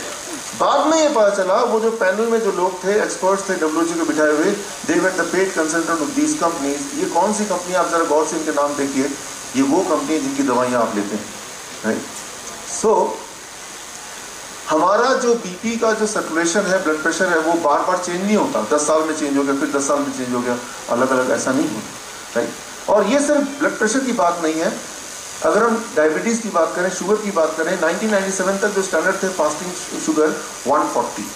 बाद में ये पता चला वो जो पैनल में जो लोग थे, एक्सपर्ट्स थे WHO के बिठाए हुए, they were the paid consultant of these companies. ये कौन सी कंपनी, आप जरा गौर से इनके नाम देखिए, ये वो कंपनी है जिनकी दवाइयाँ आप लेते हैं, राइट? सो हमारा जो बीपी का जो सर्कुलेशन है, ब्लड प्रेशर है, वो बार बार चेंज नहीं होता। 10 साल में चेंज हो गया, फिर 10 साल में चेंज हो गया, अलग अलग ऐसा नहीं होता, राइट? और ये सिर्फ ब्लड प्रेशर की बात नहीं है। अगर हम डायबिटीज़ की बात करें, शुगर की बात करें, 1997 तक जो स्टैंडर्ड थे फास्टिंग शुगर 140।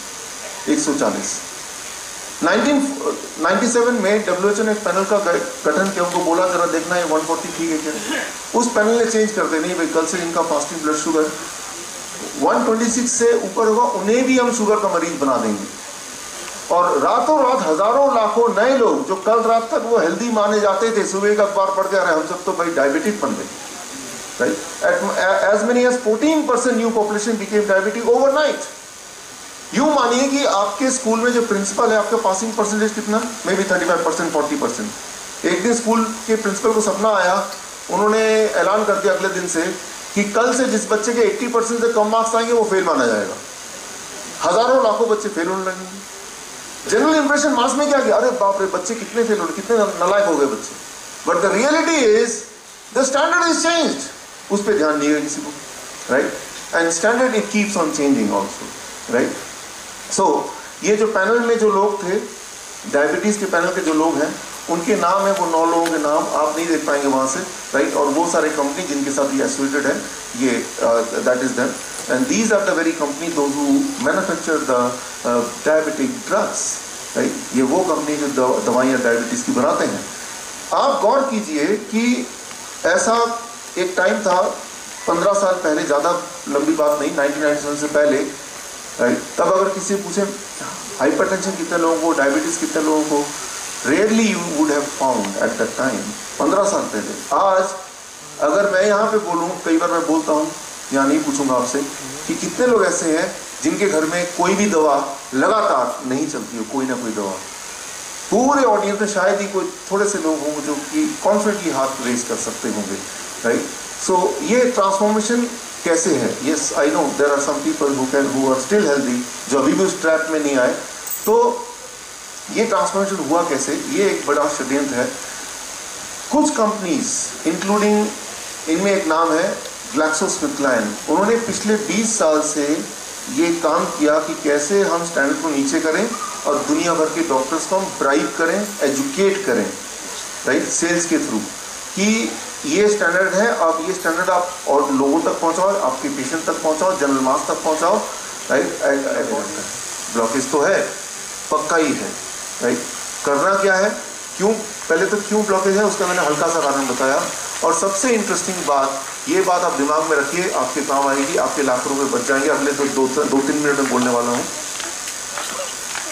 1997 में WHO ने एक पैनल का गठन किया, उनको बोला जरा देखना है 140 ठीक है क्या? उस पैनल ने चेंज कर देनी भाई कल से इनका फास्टिंग ब्लड शुगर 126 से ऊपर होगा, उन्हें भी हम शुगर का मरीज बना देंगे। और रातों रात हजारों लाखों नए लोग जो कल रात तक वो हेल्दी माने जाते थे, सुबह का अखबार पढ़ के आ रहे हम सब तो भाई डायबिटिक बन गए, right? As many as 14% new population became diabetic overnight. यूं मानिए कि आपके स्कूल में जो प्रिंसिपल है, आपका पासिंग परसेंटेज कितना, मे बी 35%, 40%। एक दिन स्कूल के प्रिंसिपल को सपना आया, उन्होंने ऐलान कर दिया अगले दिन से कि कल से जिस बच्चे के 80% से कम मार्क्स आएंगे वो फेल माना जाएगा। हजारों लाखों बच्चे फेल होने लगेंगे। जनरल इंप्रेशन मास में क्या किया, अरे बाप रे बच्चे कितने फेल हो रहे, कितने नालायक हो गए बच्चे। But the reality is the standard is changed, उस पर ध्यान नहीं है किसी को, right? And standard it keeps on changing also, right? So ये जो पैनल में जो लोग थे, डायबिटीज के पैनल के जो लोग हैं, उनके नाम है, वो 9 लोगों के नाम आप नहीं देख पाएंगे वहां से, राइट? और वो सारे कंपनी जिनके साथ ये एसोसिएटेड है, ये that is them, and these are the very company those who manufacture the diabetic drugs, right? ये वो कंपनी जो दवाइयाँ डायबिटीज की बनाते हैं। आप गौर कीजिए कि ऐसा एक टाइम था 15 साल पहले, ज़्यादा लंबी बात नहीं, 1997 से पहले, राइट? तब अगर किसी पूछे हाइपरटेंशन कितने लोगों को, डायबिटीज कितने लोगों को, rarely you would have found at that time, 15 साल पहले। आज अगर मैं यहाँ पे बोलूँ, कई बार मैं बोलता हूँ, यहाँ नहीं पूछूंगा आपसे कि कितने लोग ऐसे हैं जिनके घर में कोई भी दवा लगातार नहीं चलती हो, कोई ना कोई दवा। पूरे ऑडियंस में शायद ही कोई थोड़े से लोग होंगे जो कि कॉन्फिडेंटली हाथ रेज कर सकते होंगे, राइट। सो ये ट्रांसफॉर्मेशन कैसे है? Yes I know there are some people who are still healthy, जो अभी भी उस ट्रैप में नहीं आए। तो ये ट्रांसफॉर्मेशन हुआ कैसे? ये एक बड़ा षड्यंत्र है। कुछ कंपनीज इंक्लूडिंग, इनमें एक नाम है ग्लैक्सोस्मिथक्लाइन, उन्होंने पिछले 20 साल से ये काम किया कि कैसे हम स्टैंडर्ड को नीचे करें और दुनिया भर के डॉक्टर्स को हम ब्राइब करें, एजुकेट करें, राइट, सेल्स के थ्रू, कि ये स्टैंडर्ड है, अब ये स्टैंडर्ड आप और लोगों तक पहुंचाओ, आपके पेशेंट तक पहुंचाओ, जनरल मास तक पहुंचाओ, राइट। ब्लॉकेज तो है, पक्का ही है, राइट। करना क्या है, क्यों, पहले तो क्यों ब्लॉकेज है उसका मैंने हल्का सा कारण बताया। और सबसे इंटरेस्टिंग बात, ये बात आप दिमाग में रखिए, आपके काम आएगी, आपके लाख रुपए बच जाएंगे। अगले दो 3 मिनट में बोलने वाला हूँ।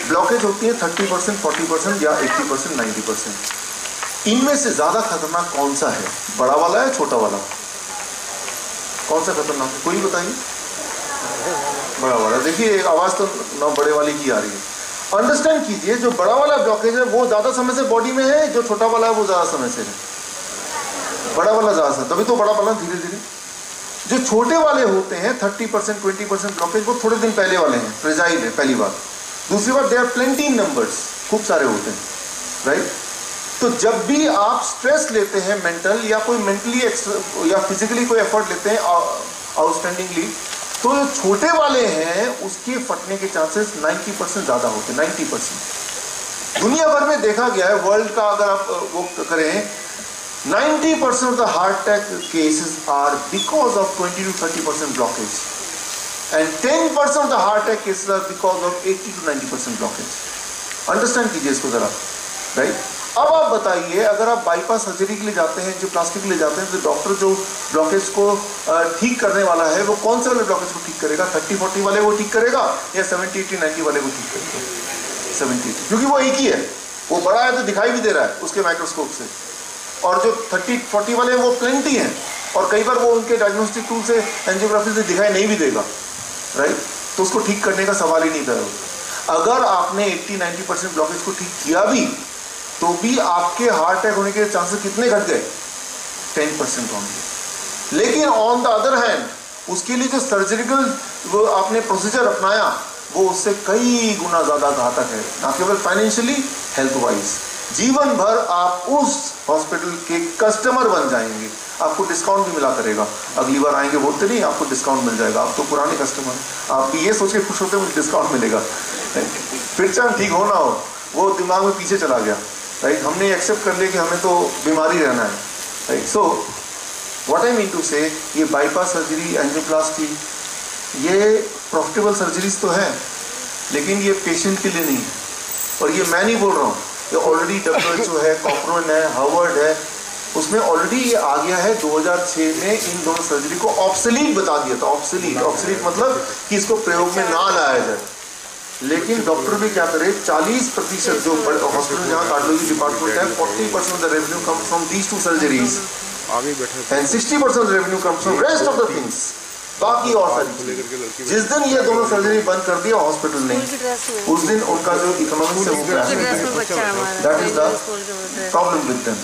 ब्लॉकेज होती है 30%, 40% या 80%, 90%। इनमें से ज्यादा खतरनाक कौन सा है? बड़ा वाला है, छोटा वाला? कौन सा खतरनाक है, कोई बताइए? बड़ा वाला। देखिए आवाज तो ना बड़े वाले की आ रही है। अंडरस्टैंड कीजिए, जो बड़ा वाला ब्लॉकेज है वो ज्यादा समय से बॉडी में है, जो छोटा वाला है वो ज्यादा समय से है। बड़ा वाला ज्यादा समय, तभी तो बड़ा वाला धीरे धीरे। जो छोटे वाले होते हैं 30%, 20% ब्लॉकेज, वो थोड़े दिन पहले वाले हैं, फ्रेजाइल है, पहली बात। दूसरी बात, they are plenty in numbers, खूब सारे होते हैं, राइट। तो जब भी आप स्ट्रेस लेते हैं मेंटल या कोई मेंटली या फिजिकली कोई एफर्ट लेते हैं आउटस्टैंडिंगली, तो जो छोटे वाले हैं उसके फटने के चांसेस 90% ज्यादा होते हैं, 90%। दुनिया भर में देखा गया है, वर्ल्ड का अगर आप वो करें, 90% of the heart attack cases are because of 20 to 30% blockage, and 10% of the heart attack cases are because of 80 to 90% blockage. Understand कीजिए इसको जरा, राइट। अब आप बताइए, अगर आप बाईपास सर्जरी के लिए जाते हैं, जो प्लास्टिक के लिए जाते हैं, तो डॉक्टर जो ब्लॉकेज को ठीक करने वाला है वो कौन से वाले ब्लॉकेज को ठीक करेगा? 30-40 वाले को ठीक करेगा या 70-80-90 वाले को ठीक करेगा? 70, क्योंकि वो एक ही है, वो बड़ा है तो दिखाई भी दे रहा है उसके माइक्रोस्कोप से, और जो 30-40 वाले हैं वो प्लेंटी हैं, और कई बार वो उनके डायग्नोस्टिक टूल से, एंजियोग्राफी से दिखाई नहीं भी देगा, राइट। तो उसको ठीक करने का सवाल ही नहीं था। अगर आपने 80-90% ब्लॉकेज को ठीक किया भी, तो भी आपके हार्ट अटैक होने के चांसेस कितने घट गए? 10% होंगे। लेकिन ऑन द अदर हैंड, उसके लिए जो सर्जिकल वो आपने प्रोसीजर अपनाया, वो उससे कई गुना ज्यादा घातक है, ना केवल फाइनेंशियली, हेल्थ वाइज। जीवन भर आप उस हॉस्पिटल के कस्टमर बन जाएंगे, आपको डिस्काउंट भी मिला करेगा। अगली बार आएंगे बोलते नहीं, आपको डिस्काउंट मिल जाएगा, आप तो पुराने कस्टमर हैं। आप ये सोच के खुश होते हैं मुझे डिस्काउंट मिलेगा, फिर चाहे ठीक हो ना हो, वो दिमाग में पीछे चला गया, राइट। हमने एक्सेप्ट कर लिया कि हमें तो बीमारी रहना है, right. So what I mean to say, ये बाईपास सर्जरी, एंजियोप्लास्टी, ये प्रॉफिटेबल सर्जरीज तो है, लेकिन ये पेशेंट के लिए नहीं है। और ये मैं नहीं बोल रहा हूँ, ये ऑलरेडी WHO है, कॉक्रोन है, हार्वर्ड है, उसमें ऑलरेडी ये आ गया है। 2006 में इन दोनों सर्जरी को ऑब्सोलीट बता दिया था। ऑब्सोलीट मतलब कि इसको प्रयोग में ना लाया जाए। लेकिन डॉक्टर भी क्या करे, 40% जो हॉस्पिटल जहाँ कार्डियोलॉजी डिपार्टमेंट है, 40% of the revenue comes from these 2 surgeries, and 60% revenue comes from rest of the things, बाकी और सारी चीजें। जिस दिन ये दोनों सर्जरी बंद कर दिया हॉस्पिटल ने, उस दिन उनका जो इकोनॉमिक से वो क्रैश हो गया। That is the problem with them.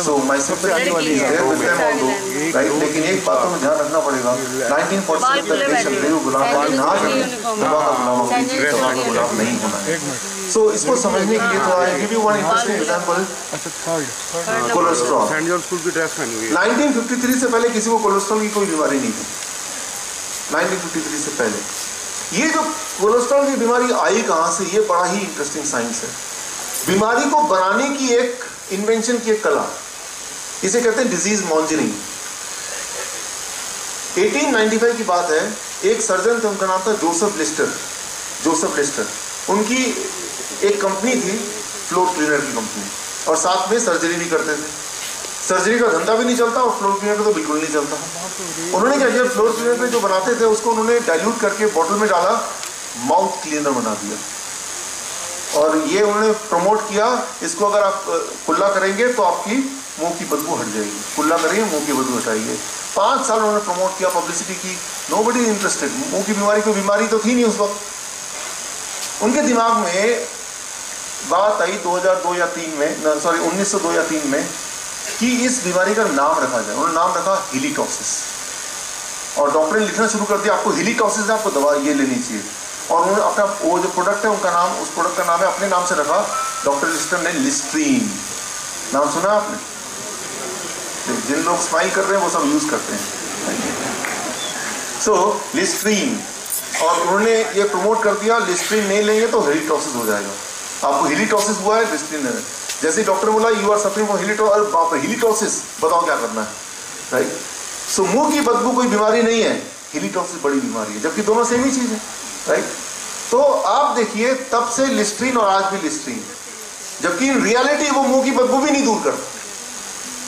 So my sympathy is there with them although, right. लेकिन एक बात में ध्यान रखना पड़ेगा, 19% तक पेशेंट गुलाम ना गुलाम नहीं होना है। सो इसको समझने के लिए थोड़ा I give you one interesting example. Cholesterol. 1953 से पहले किसी को कोलेस्ट्रॉल की कोई बीमारी नहीं थी। 1953 से पहले ये जो कोलेस्ट्रॉल की बीमारी आई कहां से, ये बड़ा ही इंटरेस्टिंग साइंस है। बीमारी को बनाने की एक इन्वेंशन की एक कला, इसे कहते हैं डिजीज मॉन्जरिंग। 1895 की बात है, एक सर्जन थे, उनका नाम था जोसेफ लिस्टर। उनकी एक कंपनी थी, फ्लोर क्लीनर की कंपनी, और साथ में सर्जरी भी करते थे। सर्जरी का धंधा भी नहीं चलता और फ्लोर क्लीनर का तो बिल्कुल नहीं चलता। उन्होंने क्या किया, फ्लोर क्लीनर पे जो बनाते थे उसको उन्होंने डाइल्यूट करके बोतल में डाला, माउथ क्लीनर बना दिया। और ये उन्होंने प्रमोट किया, इसको अगर आप कुल्ला करेंगे तो आपकी मुंह की बदबू हट जाएगी, कुल्ला करेंगे मुंह की बदबू हटाइए। 5 साल उन्होंने प्रमोट किया, पब्लिसिटी की, नोबडी इंटरेस्टेड। मुंह की बीमारी कोई बीमारी तो थी नहीं उस वक्त। उनके दिमाग में बात आई 2002 या 3 में, 1902 या 3 में, कि इस बीमारी का नाम रखा जाए। उन्होंने नाम रखा हेलिटॉक्सिस, और डॉक्टर ने लिखना शुरू कर दिया, आपको हेलिटॉक्सिस है, आपको दवा ये लेनी चाहिए। और उन्होंने अपना वो जो प्रोडक्ट है उनका नाम, उस प्रोडक्ट का नाम है अपने नाम से रखा, डॉक्टर लिस्टर ने लिस्ट्रीन। नाम सुना आपने? जिन लोग स्माइल कर रहे हैं वो सब यूज करते हैं। सो लिस्ट्रीन, और उन्होंने ये प्रमोट कर दिया, लिस्ट्रीन नहीं लेंगे तो हेलिटॉक्सिस हो जाएगा, आपको हेलिटॉक्सिस हुआ है, लिस्ट्रीन लेना। जैसे डॉक्टर बोला यू आर सफरिंग फ्रॉम हेलिटॉक्सिस, बताओ क्या करना है, राइट। सो मुंह की बदबू कोई बीमारी नहीं है, हेलिटॉक्सिस बड़ी बीमारी है, जबकि दोनों सेम ही चीज है, राइट। तो आप देखिए तब से लिस्ट्रीन और आज भी लिस्ट्रीन, जबकि इन रियलिटी वो मुंह की बदबू भी नहीं दूर करता,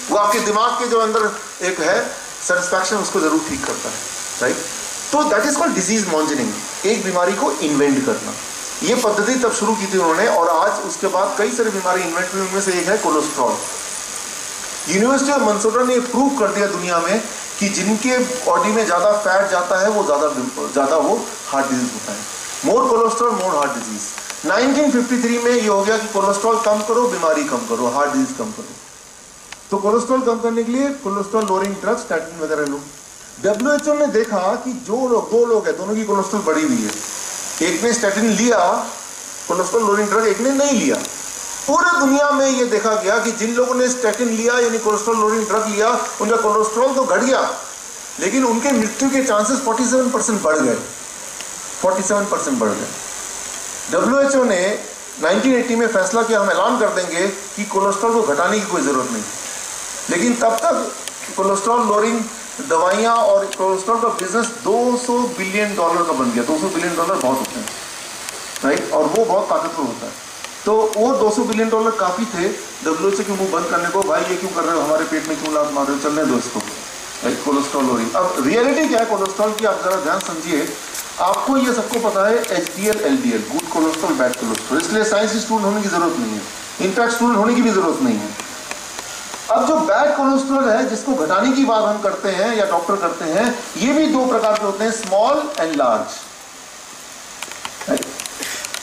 वो आपके दिमाग के जो अंदर एक है सेटिस्फैक्शन उसको जरूर ठीक करता है, राइट। तो दैट इज कॉल्ड डिजीज मॉन्जनिंग, एक बीमारी को इन्वेंट करना। ये पद्धति तब शुरू की थी उन्होंने, और आज उसके बाद कई सारी बीमारी इन्वेंट हुई, उनमें से एक है कोलेस्ट्रॉल। यूनिवर्सिटी ऑफ मिनेसोटा ने प्रूव कर दिया दुनिया में कि जिनके बॉडी में ज्यादा फैट जाता है वो ज्यादा वो हार्ट डिजीज होता है। मोर कोलेस्ट्रॉल मोर हार्ट डिजीज। 1953 में ये हो गया कि कोलेस्ट्रॉल कम करो, बीमारी कम करो, हार्ट डिजीज कम करो। तो कोलेस्ट्रॉल कम करने के लिए कोलेस्ट्रॉल लोअरिंग ड्रग्स, स्टैटिन वगैरह लो। WHO ने देखा कि जो लोग, 2 लोग हैं, दोनों की कोलेस्ट्रॉल बढ़ी हुई है, एक ने स्टैटिन लिया कोलेस्ट्रॉल लोअरिंग ड्रग, एक ने नहीं लिया। पूरे दुनिया में ये देखा गया कि जिन लोगों ने स्टैटिन लिया यानी कोलेस्ट्रॉल लोअरिंग ड्रग लिया, उनका कोलेस्ट्रॉल तो घट गया, लेकिन उनके मृत्यु के चांसेस 47% बढ़ गए, 47% बढ़ गए। WHO ने 1980 में फैसला किया, हम ऐलान कर देंगे कि कोलेस्ट्रॉल को घटाने की कोई जरूरत नहीं, लेकिन तब तक कोलेस्ट्रॉल लोअरिंग दवाइयां और कोलेस्ट्रॉल का बिजनेस $200 बिलियन का बन गया। $200 बिलियन बहुत होते हैं, राइट, और वो बहुत ताकतवर होता है। तो वो $200 बिलियन काफी थे WHO के मुंह बंद करने को, भाई ये क्यों कर रहे हो, हमारे पेट में क्यों लात मार रहे हो, चलने दो इसको, राइट। Cholesterol lowering. अब रियलिटी क्या है कोलेस्ट्रॉल की, आप जरा ध्यान समझिए। आपको ये सबको पता है HDL LDL, good cholesterol bad cholesterol, इसलिए साइंस स्टूडेंट होने की जरूरत नहीं है, इनफैक्ट स्टूडेंट होने की भी जरूरत नहीं है। अब जो बैड कोलेस्ट्रॉल है जिसको घटाने की बात हम करते हैं या डॉक्टर करते हैं, ये भी 2 प्रकार के होते हैं, स्मॉल एंड लार्ज।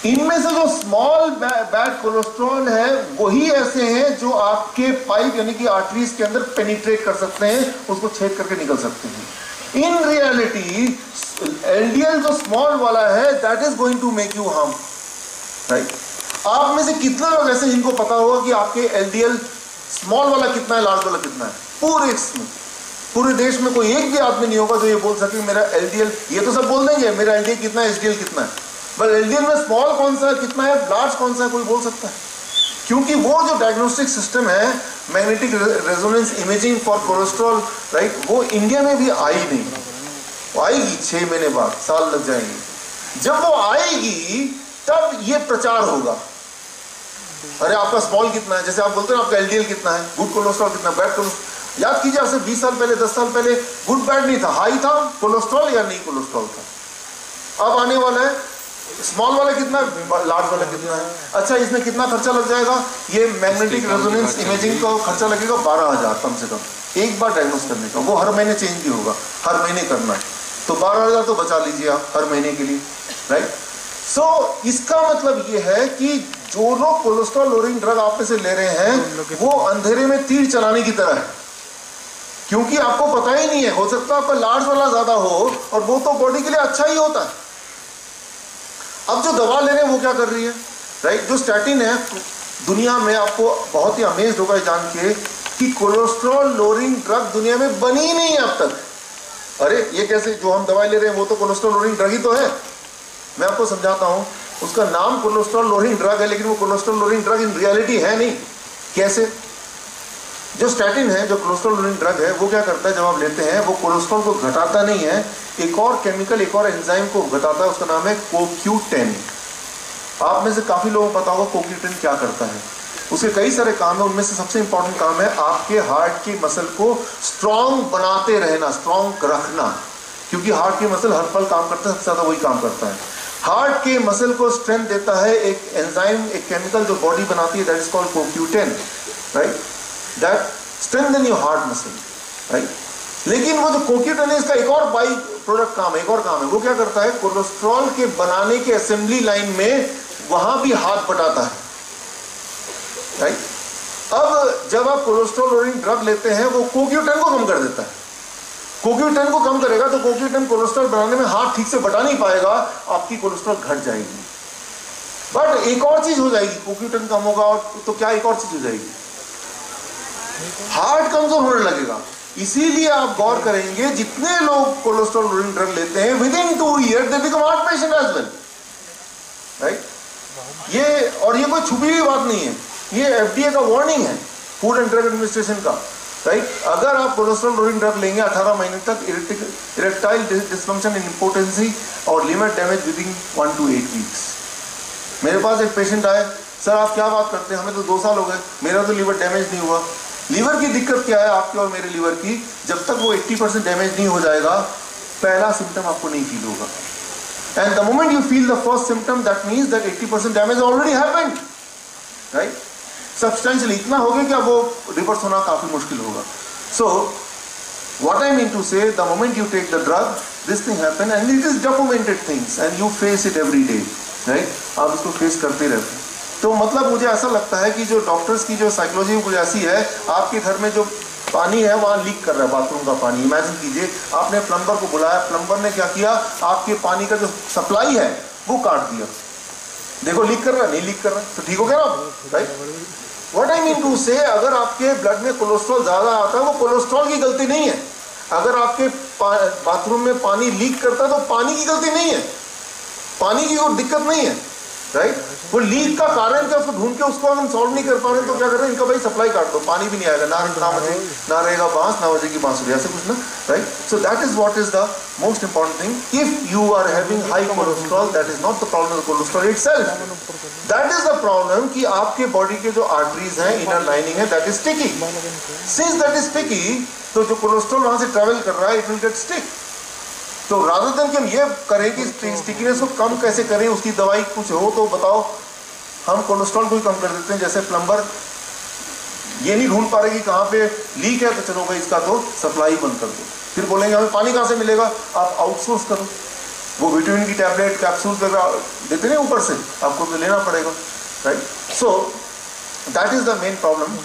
इनमें से जो स्मॉल बैड कोलेस्ट्रॉल है वही ऐसे हैं जो आपके पाइप यानी कि आर्टरीज के अंदर पेनिट्रेट कर सकते हैं, उसको छेद करके निकल सकते हैं। इन रियलिटी LDL जो स्मॉल वाला है that is going to make you harm, right. आप में से कितने लोग ऐसे जिनको पता होगा कि आपके LDL स्मॉल वाला कितना है, लार्ज वाला कितना है? पूरे देश में कोई एक भी आदमी नहीं होगा जो ये बोल सके मेरा LDL, ये तो सब बोल देंगे मेरा LDL कितना है, HDL कितना है, पर LDL में स्मॉल कौन सा है, कितना है, लार्ज कौन सा है, कोई बोल सकता है? क्योंकि वो जो डायग्नोस्टिक सिस्टम है, magnetic resonance imaging for cholesterol, right, वो इंडिया में भी आई नहीं, वो आएगी 6 महीने बाद, साल लग जाएंगे। जब वो आएगी तब ये प्रचार होगा, अरे आपका स्मॉल कितना है, जैसे आप बोलते हैं आपका LDL कितना है, गुड कोलेस्ट्रॉल कितना, बैड कोलेस्ट्रॉल। याद कीजिए आपसे 20 साल पहले 10 साल पहले गुड बैड नहीं था, हाई था कोलेस्ट्रॉल या नहीं कोलेस्ट्रॉल था। अब आने वाला है स्मॉल वाला कितना है, लार्ज वाला कितना है। अच्छा इसमें कितना खर्चा लग जाएगा, ये मैग्नेटिक रेजोनेंस इमेजिंग का खर्चा लगेगा 12,000 कम से कम एक बार डायग्नोस करने का, वो हर महीने चेंज भी होगा, हर महीने करना है, तो 12,000 तो बचा लीजिए आप हर महीने के लिए, राइट। सो इसका मतलब ये है कि जो लोग कोलेस्ट्रॉल लोअरिंग ड्रग आप में से ले रहे हैं वो अंधेरे में तीर चलाने की तरह है, क्योंकि आपको पता ही नहीं है, हो सकता है आपका लार्ज वाला ज्यादा हो और वो तो बॉडी के लिए अच्छा ही होता है। अब जो दवा ले रहे हैं वो क्या कर रही है, राइट, जो स्टैटिन है, दुनिया में आपको बहुत ही अमेज्ड होगा जान के कि कोलेस्ट्रॉल लोअरिंग ड्रग दुनिया में बनी ही नहीं है अब तक। अरे ये कैसे, जो हम दवाई ले रहे हैं वो तो कोलेस्ट्रॉल लोअरिंग ड्रग ही तो है। मैं आपको समझाता हूं, उसका नाम कोलेस्ट्रॉल लोअरिंग ड्रग है लेकिन वो cholesterol lowering drug in reality है नहीं। कैसे? जो स्टैटिन है, जो कोलेस्ट्रॉल लोअरिंग ड्रग है, वो क्या करता है, जब आप लेते हैं वो कोलेस्ट्रॉल को घटाता नहीं है, एक और केमिकल, एक और एंजाइम को घटाता है, उसका नाम है CoQ10। आप में से काफी लोगों को पता होगा CoQ10 क्या करता है। उसके कई सारे काम है, उनमें से सबसे इंपॉर्टेंट काम है आपके हार्ट की मसल को स्ट्रांग बनाते रहना, स्ट्रांग रखना, क्योंकि हार्ट की मसल हर पल काम करता है, सबसे ज्यादा वही काम करता है। हार्ट के मसल को स्ट्रेंथ देता है एक एंजाइम, एक केमिकल जो बॉडी बनाती है, that is called CoQ10, right, that strengthen your heart muscle, right. लेकिन वो जो CoQ10 है, इसका एक और बाई प्रोडक्ट काम है, एक और काम है, वो क्या करता है, कोलेस्ट्रॉल के बनाने के असेंबली लाइन में वहां भी हाथ बटाता है, राइट। अब जब आप कोलेस्ट्रॉल लोडिंग ड्रग लेते हैं, वो CoQ10 को कम कर देता है। CoQ10 को कम करेगा तो CoQ10 कोलेस्ट्रॉल बनाने में हाथ ठीक से बटा नहीं पाएगा, आपकी कोलेस्ट्रॉल घट जाएगी। बट एक और चीज हो जाएगी, CoQ10 कम होगा और तो क्या एक और चीज हो जाएगी, हार्ट कमजोर होने लगेगा। इसीलिए आप गौर करेंगे जितने लोग कोलेस्ट्रॉल लोडिंग ड्रग लेते हैं, within 2 years they become heart patient as well, right. ये कोई छुपी हुई बात नहीं है, ये FDA का वार्निंग है, फूड एंड ड्रग एडमिनिस्ट्रेशन का, राइट। अगर आप कोलेस्ट्रॉल लोडिंग ड्रग लेंगे 18 महीने तक, इरेक्टाइल डिसफंक्शन इन इम्पोर्टेंसी और liver damage with in 1 to 8 weeks। मेरे पास एक पेशेंट आए, सर आप क्या बात करते हैं, हमें तो 2 साल हो गए, मेरा तो लिवर डैमेज नहीं हुआ। लीवर की दिक्कत क्या है आपके और मेरे लीवर की, जब तक वो 80% डैमेज नहीं हो जाएगा, पहला सिम्टम आपको नहीं फील होगा। And the moment you feel the first symptom, that means that 80% damage already happened, right. Substantial इतना हो गया कि अब वो रिवर्स होना काफी मुश्किल होगा। So what I mean to say, the moment you take the drug, this thing happen and it is documented things and you face it every day, right. आप इसको फेस करते रहते हैं। तो मतलब मुझे ऐसा लगता है कि जो डॉक्टर्स की जो साइकोलॉजी कुछ ऐसी है, आपके घर में जो पानी है वहाँ लीक कर रहा है, बाथरूम का पानी, इमेजिन कीजिए आपने प्लम्बर को बुलाया, प्लम्बर ने क्या किया, आपके पानी का जो सप्लाई है वो काट दिया, देखो लीक कर रहा है, नहीं लीक कर रहा है, तो ठीक हो गया ना, right. What I mean to say, अगर आपके ब्लड में कोलेस्ट्रॉल ज्यादा आता है, वो कोलेस्ट्रॉल की गलती नहीं है। अगर आपके बाथरूम में पानी लीक करता है तो पानी की गलती नहीं है, पानी की कोई दिक्कत नहीं है, राइट। वो लीक का कारण क्या, उसको ढूंढ के उसको हम सॉल्व नहीं कर पा रहे, तो क्या कर रहे हैं, इनका भाई सप्लाई काट दो, पानी भी नहीं आएगा, ना रहेगा बांस, ना बजेगी बांसुरी, ऐसे कुछ ना, right. So that is what is the most important thing. If you are having high cholesterol, that is not the problem of cholesterol itself, that is the problem कि आपके बॉडी के जो आर्टरीज हैं, इनर लाइनिंग है, that is sticky. Since that is sticky, तो जो cholesterol वहां से ट्रेवल कर रहा है, इट विल गेट स्टिक। तो रादर देन कि हम ये करें कि स्टिकीनेस को कम कैसे करें, उसकी दवाई कुछ हो तो बताओ, हम कोलेस्ट्रॉल को ही कम कर देते हैं। जैसे प्लम्बर ये नहीं ढूंढ पा रहे कि कहाँ पे लीक है, तो चलो भाई इसका तो सप्लाई बंद कर दो, फिर बोलेंगे हमें पानी कहाँ से मिलेगा, आप आउटसोर्स करो, वो विटामिन की टैबलेट कैप्सूल वगैरह देते नहीं ऊपर से, आपको तो लेना पड़ेगा, right. So that is the main problem.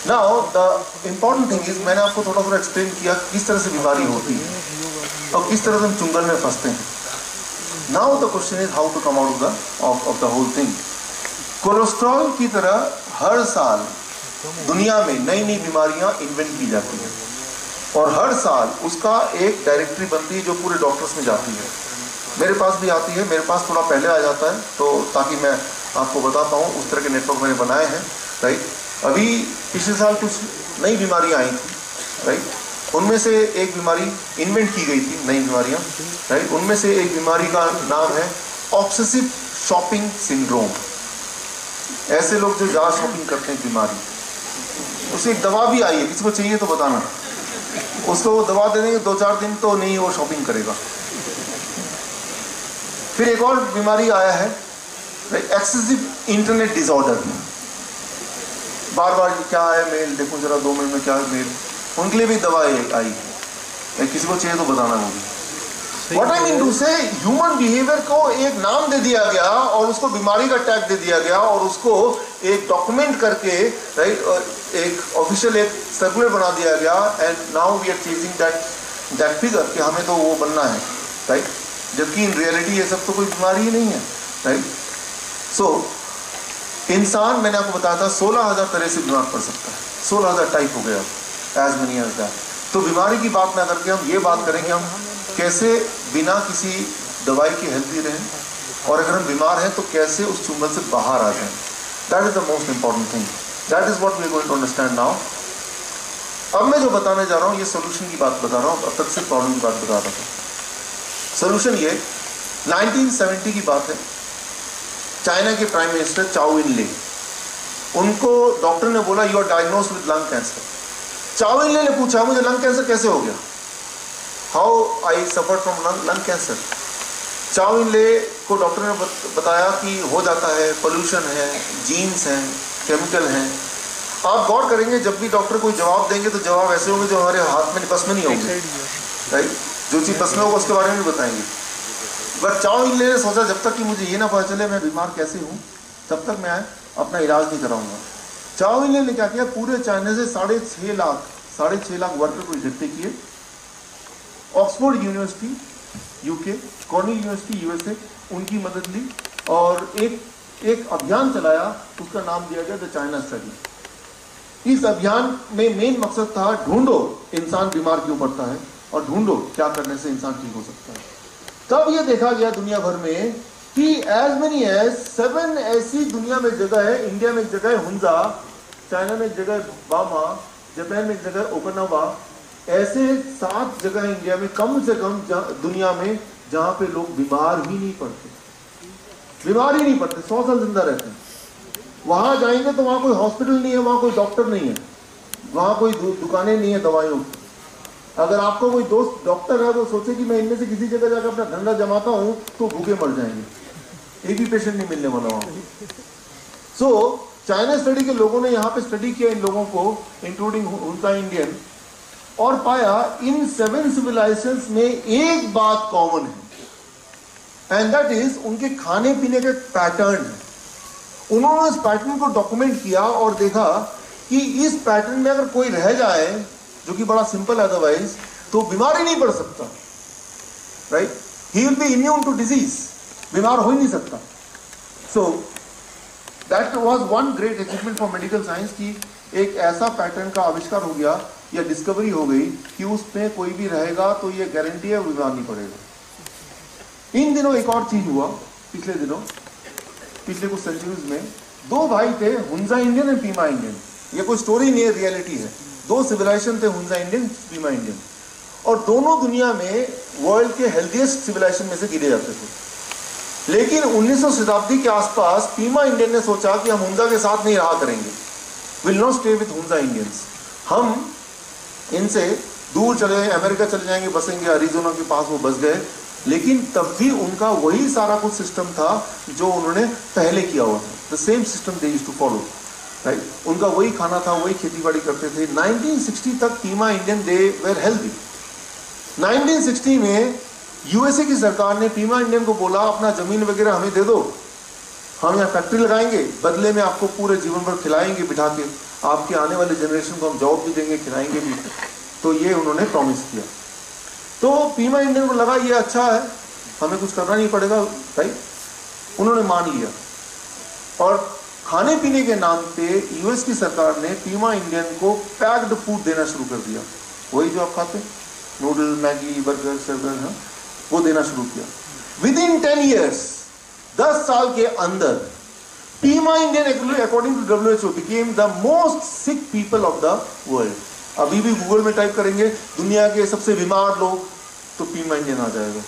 Now the important thing is, मैंने आपको थोड़ा एक्सप्लेन किया किस तरह से बीमारी होती है और किस तरह से हम चुंगल में फंसते हैं। Now the question is how to come out of the whole thing. Cholesterol की तरह हर साल दुनिया में नई नई बीमारियां इन्वेंट की जाती हैं और हर साल उसका एक डायरेक्टरी बनती है जो पूरे डॉक्टर्स में जाती है। मेरे पास भी आती है, मेरे पास थोड़ा पहले आ जाता है, तो ताकि मैं आपको बता पाऊँ, उस तरह के नेटवर्क मैंने बनाए हैं, राइट। अभी पिछले साल कुछ नई बीमारियां आई थी, राइट। उनमें से एक बीमारी इन्वेंट की गई थी, नई बीमारियां, राइट। उनमें से एक बीमारी का नाम है ऑब्सेसिव शॉपिंग सिंड्रोम। ऐसे लोग जो ज़्यादा शॉपिंग करते हैं, बीमारी, उसकी एक दवा भी आई है, किसी को चाहिए तो बताना, उसको वो दवा दे देंगे, 2-4 दिन तो नहीं वो शॉपिंग करेगा। फिर एक और बीमारी आया है, एक्सेसिव इंटरनेट डिसऑर्डर। बार बार क्या है मेल, देखो जरा 2 मिनट में क्या है मेल, उनके लिए भी दवा आई है, किसी को चाहिए तो बताना होगी। What I mean to say, human behaviour को एक नाम दे दिया गया और उसको बीमारी का टैग दे दिया गया और उसको एक डॉक्यूमेंट करके, राइट, एक ऑफिशियल एक सर्कुलर बना दिया गया, and now we are chasing that figure कि हमें तो वो बनना है, राइट। जबकि इन रियलिटी ये सब तो कोई बीमारी ही नहीं है, राइट। सो इंसान, मैंने आपको बताया था, 16,000 तरह से बीमार पड़ सकता है, 16,000 टाइप हो गया, एज मनी एज दैट। तो बीमारी की बात ना करके हम ये बात करेंगे हम कैसे बिना किसी दवाई के हेल्दी रहें, और अगर हम बीमार हैं तो कैसे उस चुंगल से बाहर आ जाएं। That is the most important thing, that is what we are going to understand now. अब मैं जो बताने जा रहा हूँ, ये सोल्यूशन की बात बता रहा हूँ, अब तक से प्रॉब्लम की बात बता रहा था। सोल्यूशन ये 1970 की बात है, चाइना के प्राइम मिनिस्टर चाओ इन ले, उनको डॉक्टर ने बोला you are diagnosed with lung cancer. चाओ इन ले ने पूछा मुझे लंग कैंसर कैसे हो गया, how I suffer from lung cancer. चाओ इन ले को डॉक्टर ने बताया कि हो जाता है, पोल्यूशन है, जीन्स हैं, केमिकल हैं। आप गौर करेंगे जब भी डॉक्टर कोई जवाब देंगे तो जवाब ऐसे होंगे जो हमारे हाथ में बस में नहीं होंगे, राइट? जो चीज़ बस में होगा उसके बारे में भी बताएंगे। बट चाओ इन ले ने सोचा जब तक कि मुझे ये ना पता चले मैं बीमार कैसे हूँ तब तक मैं अपना इलाज नहीं कराऊंगा। चाओ इन ले ने क्या किया, पूरे चाइना से 6.5 लाख वर्कर को इकट्ठे किए। Oxford university UK, Cornell university USA, उनकी मदद ली और एक अभियान चलाया, उसका नाम दिया गया द चाइना स्टडी। इस अभियान में मेन मकसद था ढूंढो इंसान बीमार क्यों पड़ता है और ढूंढो क्या करने से इंसान ठीक हो सकता है। तब यह देखा गया दुनिया भर में कि एज मेनी एज 7 ऐसी दुनिया में जगह है। इंडिया में एक जगह है हुंजा, चाइना में एक जगह है बामा, जापान में एक जगह है ओकिनावा। ऐसे 7 जगह है इंडिया में कम से कम दुनिया में जहां पे लोग बीमार ही नहीं पड़ते, 100 साल जिंदा रहते हैं। वहां जाएंगे तो वहां कोई हॉस्पिटल नहीं है, वहां कोई डॉक्टर नहीं है, वहां कोई दुकानें नहीं है दवाइयों की। अगर आपको कोई दोस्त डॉक्टर है वो सोचे कि मैं इनमें से किसी जगह जाकर अपना धंधा जमाता हूं तो भूखे मर जाएंगे, एक भी पेशेंट नहीं मिलने वाला वहां। सो चाइना स्टडी के लोगों ने यहाँ पे स्टडी किया इन लोगों को, इंक्लूडिंग उनका इंडियन, और पाया इन 7 सिविलाइजेशंस में एक बात कॉमन है, एंड दैट इज उनके खाने पीने के पैटर्न है। उन्होंने इस पैटर्न को डॉक्यूमेंट किया और देखा कि इस पैटर्न में अगर कोई रह जाए, जो कि बड़ा सिंपल है अदरवाइज, तो बीमार ही नहीं पड़ सकता, right? He will be immune to disease, बीमार हो ही नहीं सकता। So that was one great achievement for medical science कि एक ऐसा पैटर्न का आविष्कार हो गया या डिस्कवरी हो गई कि उसमें कोई भी रहेगा तो ये गारंटी है बीमार नहीं पड़ेगा। इन दिनों एक और चीज हुआ, पिछले दिनों, पिछले कुछ सेंचुरीज में 2 भाई थे, Hunza Indian and Pima Indian. ये कोई स्टोरी नहीं है, रियलिटी है। 2 सिविलाइजेशन थे, हुंजा इंडियन, पीमा इंडियन, और दोनों दुनिया में वर्ल्ड के हेल्थीएस्ट सिविलाइजेशन में से गिने जाते थे। लेकिन 19वीं शताब्दी के आसपास पीमा इंडियन ने सोचा कि हम हुंजा के साथ नहीं रहा करेंगे, will not stay with Hunza Indians, हम इनसे दूर चले जाएंगे, अमेरिका चले जाएंगे, बसेंगे, अरिजोना के पास वो बस गए। लेकिन तब भी उनका वही सारा कुछ सिस्टम था जो उन्होंने पहले किया हुआ था, the same system they used to follow, right? उनका वही खाना था, वही खेती बाड़ी करते थे। 1960 तक Pima Indian they were healthy. 1960 में यूएसए की सरकार ने पीमा इंडियन को बोला अपना जमीन वगैरह हमें दे दो, हम यहाँ फैक्ट्री लगाएंगे, बदले में आपको पूरे जीवन भर खिलाएंगे बिठा के, आपके आने वाले जनरेशन को हम जॉब भी देंगे, खिलाएंगे भी। तो ये उन्होंने प्रॉमिस किया। तो पीमा इंडियन को लगा ये अच्छा है, हमें कुछ करना नहीं पड़ेगा, राइट? उन्होंने मान लिया और खाने पीने के नाम पे यूएस की सरकार ने पीमा इंडियन को पैक्ड फूड देना शुरू कर दिया, वही जो आप खाते, नूडल, मैगी, बर्गर, सर्वर, वो देना शुरू किया। विद इन 10 ईयर्स, 10 साल के अंदर, Pima Indian according to WHO became the most sick people of the world. अभी भी गूगल में टाइप करेंगे दुनिया के सबसे बीमार लोग तो पीमा इंडियन आ जाएगा,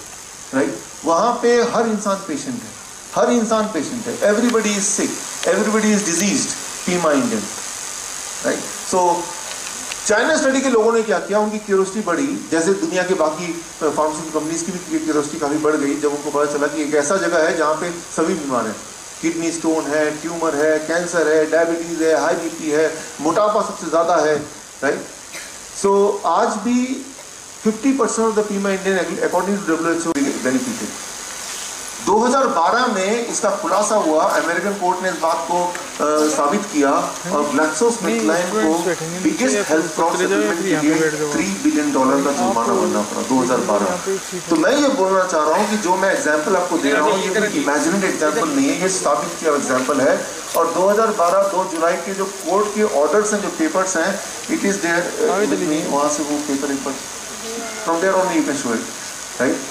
राइट? वहां पे हर इंसान पेशेंट है, हर इंसान पेशेंट है, everybody is sick, everybody is diseased, Pima Indian, right? So China study के लोगों ने क्या किया, उनकी क्यूरियोसिटी बढ़ी, जैसे दुनिया के बाकी फार्मास्यूटिकल कंपनीज की भी क्यूरियोसिटी काफी बढ़ गई जब उनको पता चला कि एक ऐसा जगह है जहाँ पे सभी बीमार हैं, किडनी स्टोन है, ट्यूमर है, कैंसर है, डायबिटीज है, हाई बीपी है, मोटापा सबसे ज्यादा है, राइट? सो आज भी 50% of the Pima Indian according to WHO benefited. 2012 में इसका खुलासा हुआ, अमेरिकन कोर्ट ने इस बात को साबित किया और ग्लैक्सोस्मिथक्लाइन को बिगेस्ट हेल्थ फ्रॉड सेटलमेंट के लिए $3 बिलियन का जुर्माना भरना पड़ा 2012। तो मैं ये बोलना चाह रहा हूँ कि जो मैं एग्जाम्पल आपको दे रहा हूँ ये कोई इमेजिनेड एग्जाम्पल नहीं है, ये साबित किया एग्जाम्पल है। और 2012 2 जुलाई के जो कोर्ट के ऑर्डर्स हैं, जो पेपर्स हैं, इट इज देयर, वहाँ से वो पेपर एक बार from there only you can show it, right?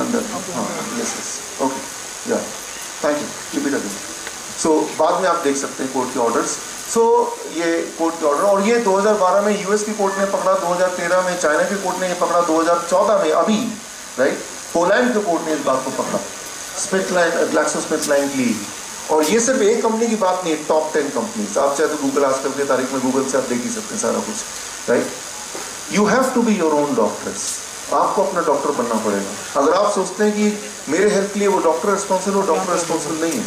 अंदर, हाँ, yes, okay, yeah, thank you, keep it again. So बाद में आप देख सकते हैं कोर्ट के ऑर्डर्स। सो ये कोर्ट के ऑर्डर, और ये 2012 में यूएस की कोर्ट ने पकड़ा, 2013 में चाइना की कोर्ट ने ये पकड़ा, 2014 में अभी, राइट, पोलैंड के कोर्ट ने इस बात को पकड़ा, स्मिथक्लाइन, ग्लैक्सोस्मिथक्लाइन की। और ये सिर्फ एक कंपनी की बात नहीं है, टॉप 10 कंपनीज। आप चाहे तो गूगल आजकल के तारीख में गूगल से आप देख ही सकते हैं सारा कुछ, right? You have to be your own doctors. आपको अपना डॉक्टर बनना पड़ेगा। अगर आप सोचते हैं कि मेरे हेल्थ के लिए वो डॉक्टर रिस्पॉन्सिबल, वो डॉक्टर रिस्पॉन्सिबल नहीं है।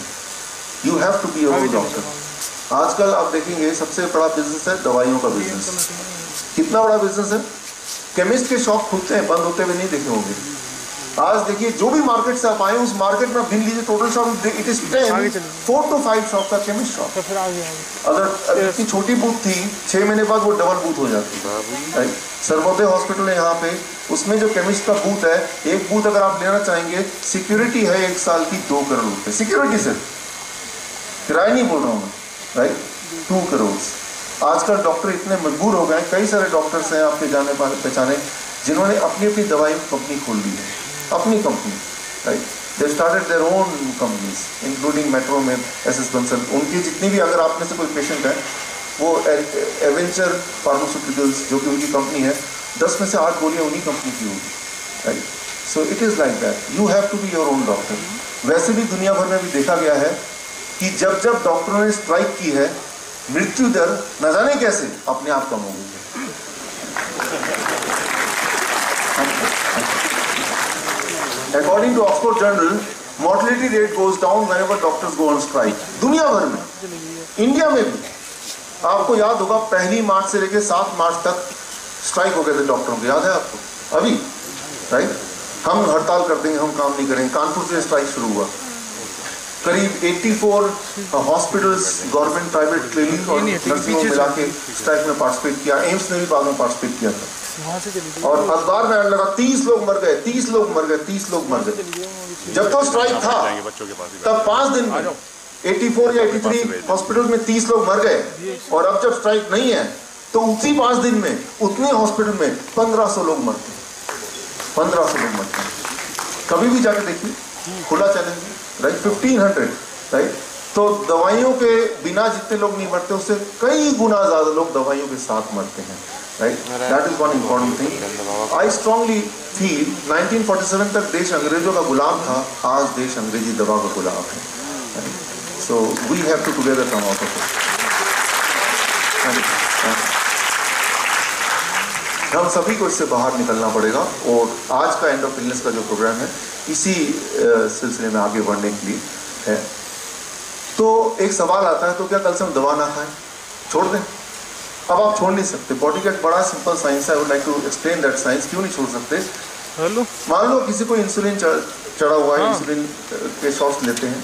You have to be your own doctor. आजकल आप देखेंगे सबसे बड़ा बिजनेस है दवाइयों का बिजनेस। कितना बड़ा बिजनेस है? केमिस्ट के शॉप खुलते हैं, बंद होते हुए नहीं देखे होंगे। आज देखिए जो भी मार्केट से आप आए उस मार्केट में गिन लीजिए total shop, it is 4 to 5 shop का केमिस्ट शॉप। अगर इतनी छोटी बूथ थी 6 महीने बाद वो डबल बूथ हो जाती है। सर्वोदय हॉस्पिटल है यहाँ पे, उसमें जो केमिस्ट का बूथ है, एक बूथ अगर आप लेना चाहेंगे, सिक्योरिटी है 1 साल की 2 करोड़ रुपए सिक्योरिटी से, किराया नहीं बोल रहा हूँ मैं, राइट, 2 करोड़। आजकल डॉक्टर इतने मजबूर हो गए, कई सारे डॉक्टर्स हैं आपके जाने पहचाने जिन्होंने अपनी अपनी दवाई कंपनी खोल ली है, अपनी company, right. They started their own companies including metro में SS बंसल। उनकी जितनी भी, अगर आप में से कोई पेशेंट है, वो एवेंचर फार्मास्यूटिकल्स जो कि उनकी कंपनी है, 10 में से 8 गोलियां उन्हीं कंपनी की होगी, right. So it is like that, you have to be your own doctor. वैसे भी दुनिया भर में भी देखा गया है कि जब जब डॉक्टरों ने स्ट्राइक की है, मृत्यु दर न जाने कैसे अपने आप कम हो गई है। According to Oxford Journal, mortality rate goes down whenever doctors go on strike. दुनिया भर में, इंडिया में भी आपको याद होगा 1 मार्च से लेकर 7 मार्च तक स्ट्राइक हो गए थे डॉक्टरों के, याद है आपको? अभी, राइट, हम हड़ताल कर देंगे, हम काम नहीं करेंगे। कानपुर से स्ट्राइक शुरू हुआ। करीब 84 हॉस्पिटल्स, गवर्नमेंट, प्राइवेट क्लिनिक और नर्सिंग होम मिला के स्ट्राइक में पार्टिसिपेट किया। एम्स ने भी बाद में पार्टिसिपेट किया था। और अखबार में लगा 30 लोग मर गए, 30 लोग मर गए, 30 लोग मर गए। जब तो स्ट्राइक था तब 5 दिन में 84 या 83 हॉस्पिटल में 30 लोग मर गए, और अब जब स्ट्राइक नहीं है तो उसी 5 दिन में उतने हॉस्पिटल में 1500 लोग मरते हैं, 1500 लोग मरते हैं। कभी भी जाके देखिए, खुला चैलेंज, राइट, 1500, राइट। तो दवाइयों के बिना जितने लोग नहीं मरते, उससे कई गुना ज्यादा लोग दवाइयों के साथ मरते हैं, right. That is one important thing. I strongly feel 1947 तक देश अंग्रेजों का गुलाम था, आज देश अंग्रेजी दवा का गुलाम है। So we have to together come out of it. हम सभी को इससे बाहर निकलना पड़ेगा, और आज का एंड ऑफ इलनेस का जो प्रोग्राम है इसी सिलसिले में आगे बढ़ने के लिए है। तो एक सवाल आता है, तो क्या कल से हम दवा ना खाएं, छोड़ दें? अब आप छोड़ नहीं सकते। बॉडी का एक बड़ा सिंपल साइंस है, I would like to explain that science. क्यों नहीं छोड़ सकते? मान लो किसी को इंसुलिन चढ़ा हुआ है, इंसुलिन के शॉट्स लेते हैं,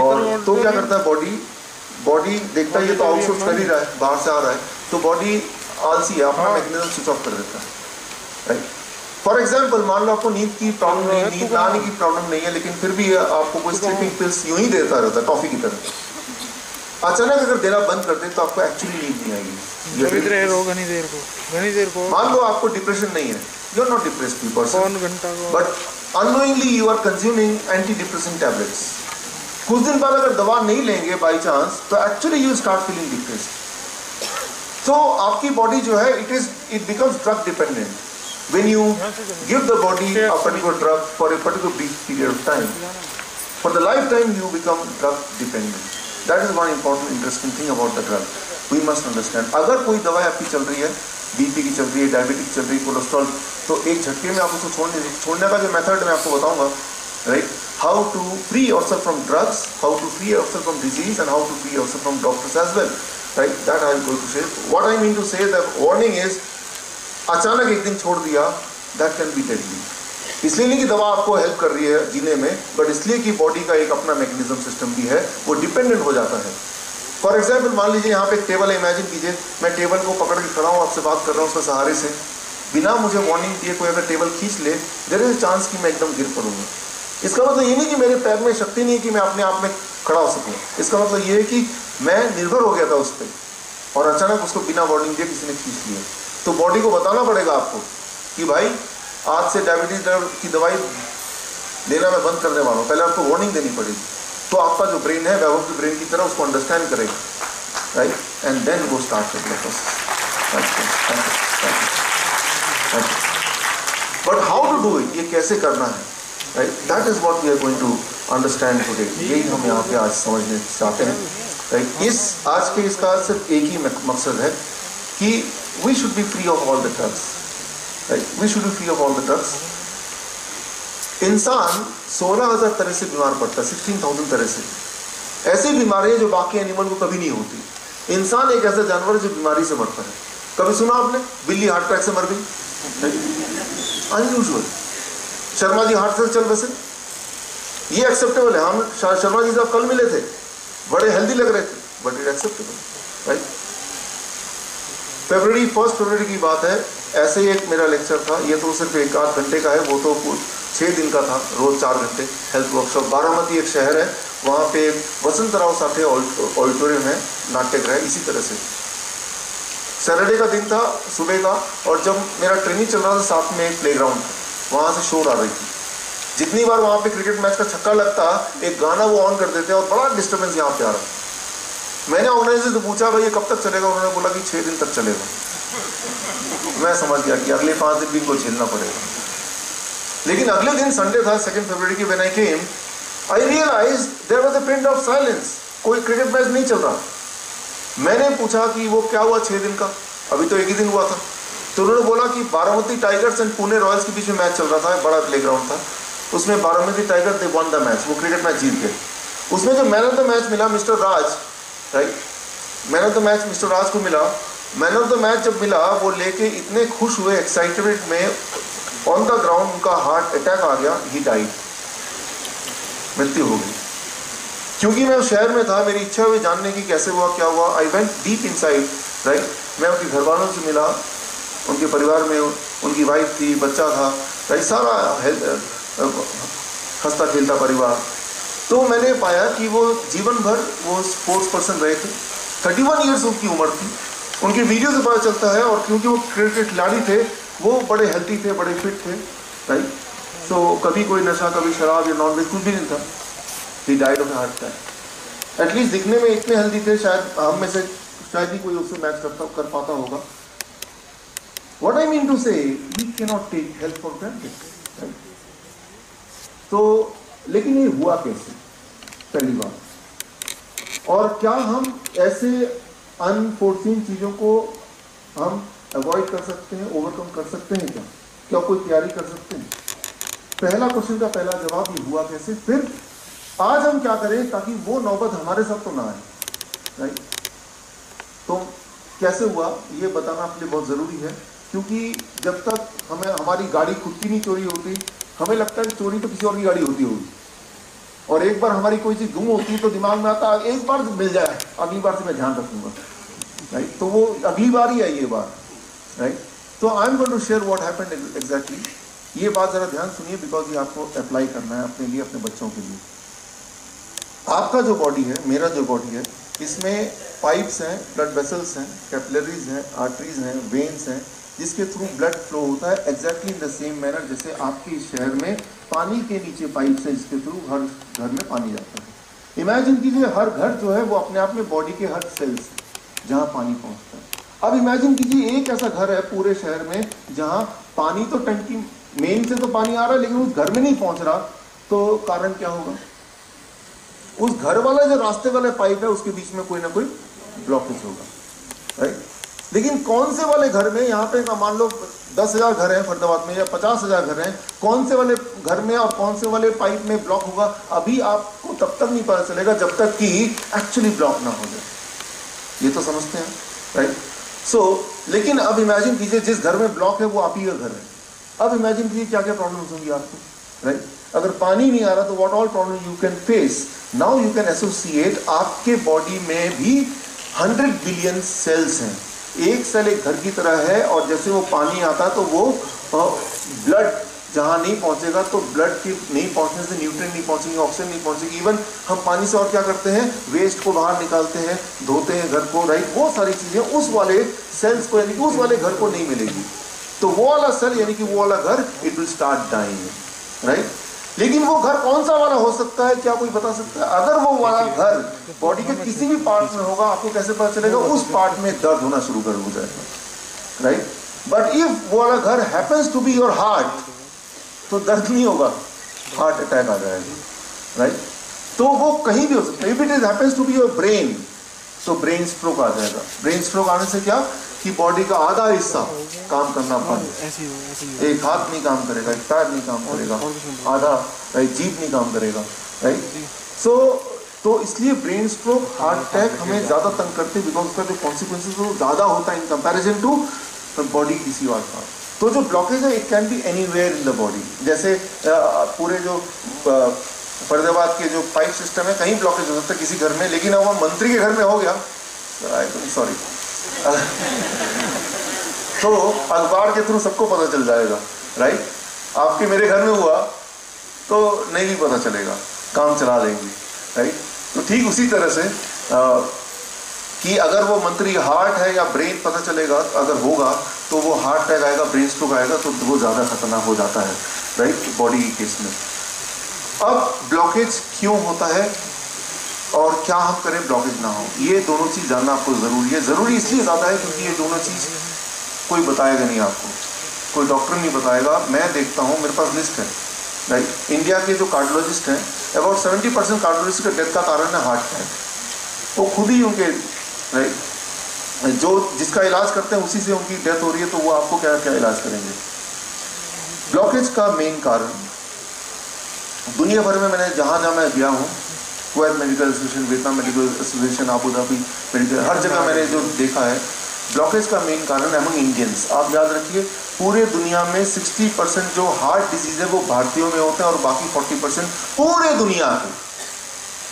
और तो क्या करता है बॉडी देखता है ये तो आउटसोर्स कर ही रहा है, बाहर से आ रहा है, तो बॉडी आलसी है, अपना मैकेनिज्म स्विच ऑफ कर देता है, राइट। फॉर एग्जाम्पल, मान लो आपको नींद की प्रॉब्लम नहीं, नींद आने की प्रॉब्लम नहीं है, लेकिन फिर भी आपको कोई स्लीपिंग पिल्स यूं ही देता रहता है टॉफी की तरह। अचानक अगर देना बंद कर दे तो आपको एक्चुअली नींद नहीं आएगी। मान लो आपको डिप्रेशन नहीं है, you are not depressed person, but unknowingly you are consuming anti depressing tablets. कुछ दिन बाद अगर दवा नहीं लेंगे बाई चांस, तो actually you start feeling depressed. तो आपकी बॉडी जो है, it becomes drug dependent. When you give the body a particular drug for a particular brief period of time, for the lifetime you become drug dependent. That is one important interesting thing about the drug. We must understand. अगर कोई दवाई आपकी चल रही है, BP की चल रही है, डायबिटिक चल रही है, कोलेस्ट्रॉल, तो एक झटके में आप उसको छोड़ने का जो मेथड मैं आपको बताऊंगा, right? How to free yourself from drugs, how to free yourself from disease, and how to free yourself from doctors as well, right? That I am going to say. What I mean to say, the warning is, अचानक एक दिन छोड़ दिया, that can be deadly. इसलिए नहीं कि दवा आपको हेल्प कर रही है जीने में, बट इसलिए कि बॉडी का एक अपना मैकेनिज्म सिस्टम भी है, वो डिपेंडेंट हो जाता है। फॉर एग्जाम्पल, मान लीजिए यहाँ पे एक टेबल है, इमेजिन कीजिए मैं टेबल को पकड़ के खड़ा हूँ, आपसे बात कर रहा हूँ उसके सहारे से, बिना मुझे वार्निंग दिए कोई अगर टेबल खींच ले, देयर इज अ चांस कि मैं एकदम गिर पड़ूंगा। इसका मतलब ये नहीं कि मेरे पैर में शक्ति नहीं है कि मैं अपने आप में खड़ा हो सकूँ, इसका मतलब ये है कि मैं निर्भर हो गया था उस पर, और अचानक उसको बिना वार्निंग दिए किसी ने खींच लिया। तो बॉडी को बताना पड़ेगा आपको कि भाई आज से डायबिटीज की दवाई लेना मैं बंद करने वाला हूँ, पहले आपको वार्निंग देनी पड़ेगी। तो आपका जो ब्रेन है वैभव की ब्रेन की तरह उसको अंडरस्टैंड करेगा, राइट, एंड देन वो start the process. But how to do it, ये कैसे करना है, right, that is what we are going to understand today. यही हम यहाँ पे आज समझने चाहते हैं, राइट। इस आज के इसका सिर्फ एक ही मकसद है कि we should be free of all the drugs, right, we should be free of all the drugs. इंसान 16,000 तरह से बीमार पड़ता है, 16,000 तरह से। ऐसी बीमारियां जो बाकी एनिमल को कभी नहीं होती। इंसान एक ऐसा जानवर है जो बीमारी से मरता है। कभी सुना आपने बिल्ली हार्ट अटैक से मर गई? अनयूजुअल। शर्मा जी हार्ट से चल बसे, ये एक्सेप्टेबल है। हम शर्मा जी साहब कल मिले थे, बड़े हेल्दी लग रहे थे, बट इट एक्सेप्टेबल, राइट। फरवरी की बात है, ऐसे ही एक मेरा लेक्चर था, ये तो सिर्फ 1-8 घंटे का है, वो तो 6 दिन का था, रोज 4 घंटे हेल्थ वर्कशॉप। बारामती एक शहर है, वहाँ पे वसंतराव साठे ऑडिटोरियम है, नाट्यगृह। इसी तरह से सैटरडे का दिन था, सुबह का, और जब मेरा ट्रेनिंग चल रहा था साथ में एक प्लेग्राउंड था, वहाँ से शोर आ रही थी। जितनी बार वहाँ पे क्रिकेट मैच का छक्का लगता, एक गाना वो ऑन कर देते और बड़ा डिस्टर्बेंस यहाँ पे आ रहा। मैंने ऑर्गेनाइजर से पूछा भाई ये कब तक चलेगा? उन्होंने बोला कि 6 दिन तक चलेगा। मैं समझ गया कि अगले 5 दिन भी इनको झेलना पड़ेगा। लेकिन अगले दिन संडे था, 2 फरवरी की, when I came I realized there was a pin of silence. कोई क्रिकेट मैच नहीं चल रहा। मैंने पूछा कि वो क्या हुआ 6 दिन का? अभी तो 1 ही दिन हुआ था। तो उन्होंने बोला कि Baramati tigers and Pune Royals के बीच में मैच चल रहा था, बड़ा प्लेग्राउंड था। उसमें Baramati tiger they won the match, वो क्रिकेट मैच जीत गए। उसमें जो मैन ऑफ द मैच मिला mister Raj, right, man of the match mister Raj को मिला। मैन ऑफ द मैच जब मिला, वो लेके इतने खुश हुए, एक्साइटमेंट में ऑन द ग्राउंड उनका हार्ट अटैक आ गया, ही डाइड, मृत्यु हो गई। क्योंकि मैं उस शहर में था, मेरी इच्छा हुई जानने की कैसे हुआ, क्या हुआ। I went deep inside, right. मैं उनके घर वालों से मिला, उनके परिवार में उनकी वाइफ थी, बच्चा था, राइट, सारा हंसता खेलता परिवार। तो मैंने पाया कि वो जीवन भर वो स्पोर्ट्स पर्सन रहे थे। 31 ईयर्स उनकी उम्र थी। उनके वीडियो से पता चलता है, और क्योंकि वो क्रिकेट खिलाड़ी थे, वो बड़े हेल्थी थे, बड़े फिट थे, राइट। सो कभी कोई नशा, कभी शराब या नॉनवेज कुछ भी नहीं था। He died of heart attack. At least दिखने में इतने हेल्दी थे, शायद हम में से शायद ही कोई उससे मैच कर पाता होगा। What I mean to say, we cannot take health for granted, right? तो लेकिन ये हुआ कैसे, पहली बात। और क्या हम ऐसे अनफोर्सीन चीज़ों को हम अवॉइड कर सकते हैं, ओवरकम कर सकते हैं? क्या कोई तैयारी कर सकते हैं? पहला क्वेश्चन का पहला जवाब ये हुआ कैसे। फिर आज हम क्या करें ताकि वो नौबत हमारे साथ तो ना आए, राइट। तो कैसे हुआ ये बताना अपने लिए बहुत ज़रूरी है, क्योंकि जब तक हमारी गाड़ी खुद की नहीं चोरी होती, हमें लगता है कि चोरी तो किसी और की गाड़ी होती होगी। और एक बार हमारी कोई चीज़ गुम होती है तो दिमाग में आता है एक बार मिल जाए, अगली बार से मैं ध्यान रखूंगा, राइट। तो वो अगली बार ही आई ये बात, राइट। तो I am going to share what happened exactly. ये बात ज़रा ध्यान सुनिए, बिकॉज ये आपको अप्लाई करना है अपने लिए, अपने बच्चों के लिए। आपका जो बॉडी है, मेरा जो बॉडी है, इसमें पाइप्स हैं, ब्लड वेसल्स हैं, कैपिलरीज हैं, आर्टरीज हैं, वेन्स हैं, जिसके थ्रू ब्लड फ्लो होता है exactly in the same manner जैसे आपके शहर में पानी के नीचे पाइप्स हैं जिसके थ्रू हर घर में पानी जाता है। इमेजिन कीजिए हर घर जो है वो अपने आप में बॉडी के हर सेल्स जहाँ पानी पहुँचता है। अब इमेजिन कीजिए एक ऐसा घर है पूरे शहर में जहाँ पानी तो टंकी मेन से तो पानी आ रहा है लेकिन उस घर में नहीं पहुँच रहा, तो कारण क्या होगा? उस घर वाला जो रास्ते वाला पाइप है उसके बीच में कोई ना कोई ब्लॉकेज होगा, राइट। लेकिन कौन से वाले घर में, यहाँ पे मान लो 10,000 घर हैं फरीदाबाद में या 50,000 घर हैं, कौन से वाले घर में और कौन से वाले पाइप में ब्लॉक होगा अभी आपको तब तक नहीं पता चलेगा जब तक कि एक्चुअली ब्लॉक ना हो जाए। ये तो समझते हैं, राइट। सो लेकिन अब इमेजिन कीजिए जिस घर में ब्लॉक है वो आप ही का घर है। अब इमेजिन कीजिए क्या क्या प्रॉब्लम्स होंगी आपको, राइट। अगर पानी नहीं आ रहा तो what all problem you can face. Now you can associate, आपके बॉडी में भी 100 बिलियन सेल्स हैं। एक सेल एक घर की तरह है, और जैसे वो पानी आता है तो वो ब्लड जहाँ नहीं पहुँचेगा तो ब्लड की नहीं पहुँचने से न्यूट्रिएंट नहीं पहुँचेंगे, ऑक्सीजन नहीं पहुँचेगी। इवन हम पानी से और क्या करते हैं, वेस्ट को बाहर निकालते हैं, धोते हैं घर को, राइट। वो सारी चीज़ें उस वाले सेल्स को यानी कि उस वाले घर को नहीं मिलेगी। तो वो वाला सेल यानी कि वो वाला घर it will start dying, right. लेकिन वो घर कौन सा वाला हो सकता है, क्या कोई बता सकता है? अगर वो वाला घर बॉडी के किसी भी पार्ट में होगा आपको कैसे पता चलेगा? उस पार्ट में दर्द होना शुरू कर हो जाएगा, राइट। बट इफ वो वाला घर happens to be your heart तो दर्द नहीं होगा, हार्ट अटैक आ जाएगा, राइट। तो वो कहीं भी हो सकता है। If it is happens to be your brain तो ब्रेन स्ट्रोक आ जाएगा। ब्रेन स्ट्रोक आने से क्या, कि बॉडी का आधा हिस्सा काम करना बंद, एक हाथ नहीं काम करेगा, एक पैर नहीं काम करेगा, आधा राइट जीभ नहीं काम करेगा, राइट। सो तो इसलिए ब्रेन स्ट्रोक, हार्ट अटैक हमें ज़्यादा तंग करते हैं बिकॉज उसका जो कॉन्सिक्वेंसेज वो ज़्यादा होता है इन कंपैरिजन टू बॉडी किसी और का। तो जो ब्लॉकेज है it can B anywhere in the body, जैसे पूरे जो फरीदाबाद के जो पाइप सिस्टम है कहीं ब्लॉकेज हो सकता है किसी घर में, लेकिन अब वह मंत्री के घर में हो गया, सॉरी तो अखबार के थ्रू सबको पता चल जाएगा, राइट। आपके मेरे घर में हुआ तो नहीं भी पता चलेगा, काम चला देंगे, राइट। तो ठीक उसी तरह से कि अगर वो मंत्री हार्ट है या ब्रेन पता चलेगा, अगर होगा तो वो हार्ट अटैक आएगा, ब्रेन स्ट्रोक आएगा, तो वो ज़्यादा खतरनाक हो जाता है, राइट, बॉडी के केस में। अब ब्लॉकेज क्यों होता है और क्या हम करें ब्लॉकेज ना हो, ये दोनों चीज़ जानना आपको ज़रूरी है। ज़रूरी इसलिए ज़्यादा है क्योंकि ये दोनों चीज़ कोई बताएगा नहीं आपको, कोई डॉक्टर नहीं बताएगा। मैं देखता हूँ, मेरे पास लिस्ट है, राइट। इंडिया के जो कार्डियोलॉजिस्ट हैं, अबाउट 70% कार्डियोलॉजिस्ट का डेथ का कारण है हार्ट अटैक। वो खुद ही उनके, राइट, जो जिसका इलाज करते हैं उसी से उनकी डेथ हो रही है, तो वो आपको क्या क्या इलाज करेंगे। ब्लॉकेज का मेन कारण दुनिया भर में मैंने जहाँ मैं गया हूँ, Kuwait medical association, Vietnam medical association, Abu Dhabi medical, हर जगह मैंने जो देखा है ब्लॉकेज का मेन कारण अमंग इंडियंस, आप याद रखिए पूरे दुनिया में 60% जो हार्ट डिजीज है वो भारतीयों में होते हैं और बाकी 40% पूरे दुनिया के।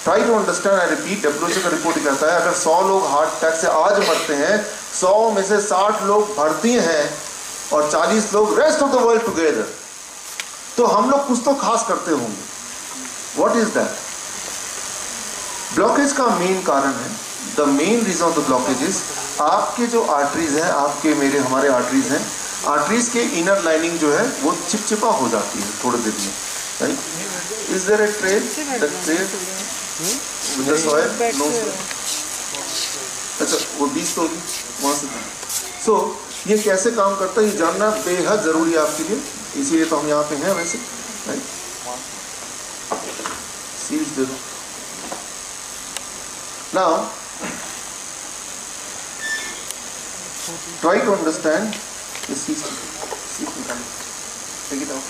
Try to understand, I repeat, WHO का रिपोर्ट कहता है अगर 100 लोग हार्ट अटैक से आज मरते हैं, 100 में से 60 लोग भारतीय हैं और 40 लोग rest of the world together. तो हम लोग कुछ तो खास करते होंगे। What is that? ब्लॉकेज का मेन कारण है, the main reason of the blockage is आपके जो आर्टरीज हैं, आपके मेरे हमारे आर्टरीज हैं, आर्टरीज के इनर लाइनिंग जो है वो चिपचिपा हो जाती है थोड़े दिन में, right. Is there a trail, that trail with the soil, no soil, अच्छा वो बीज तो होगी वहाँ से। सो ये कैसे काम करता है ये जानना बेहद जरूरी है आपके लिए, इसीलिए तो हम यहाँ पे हैं वैसे, राइट। सीड्स दे दो। Now, try to understand this. Take it out.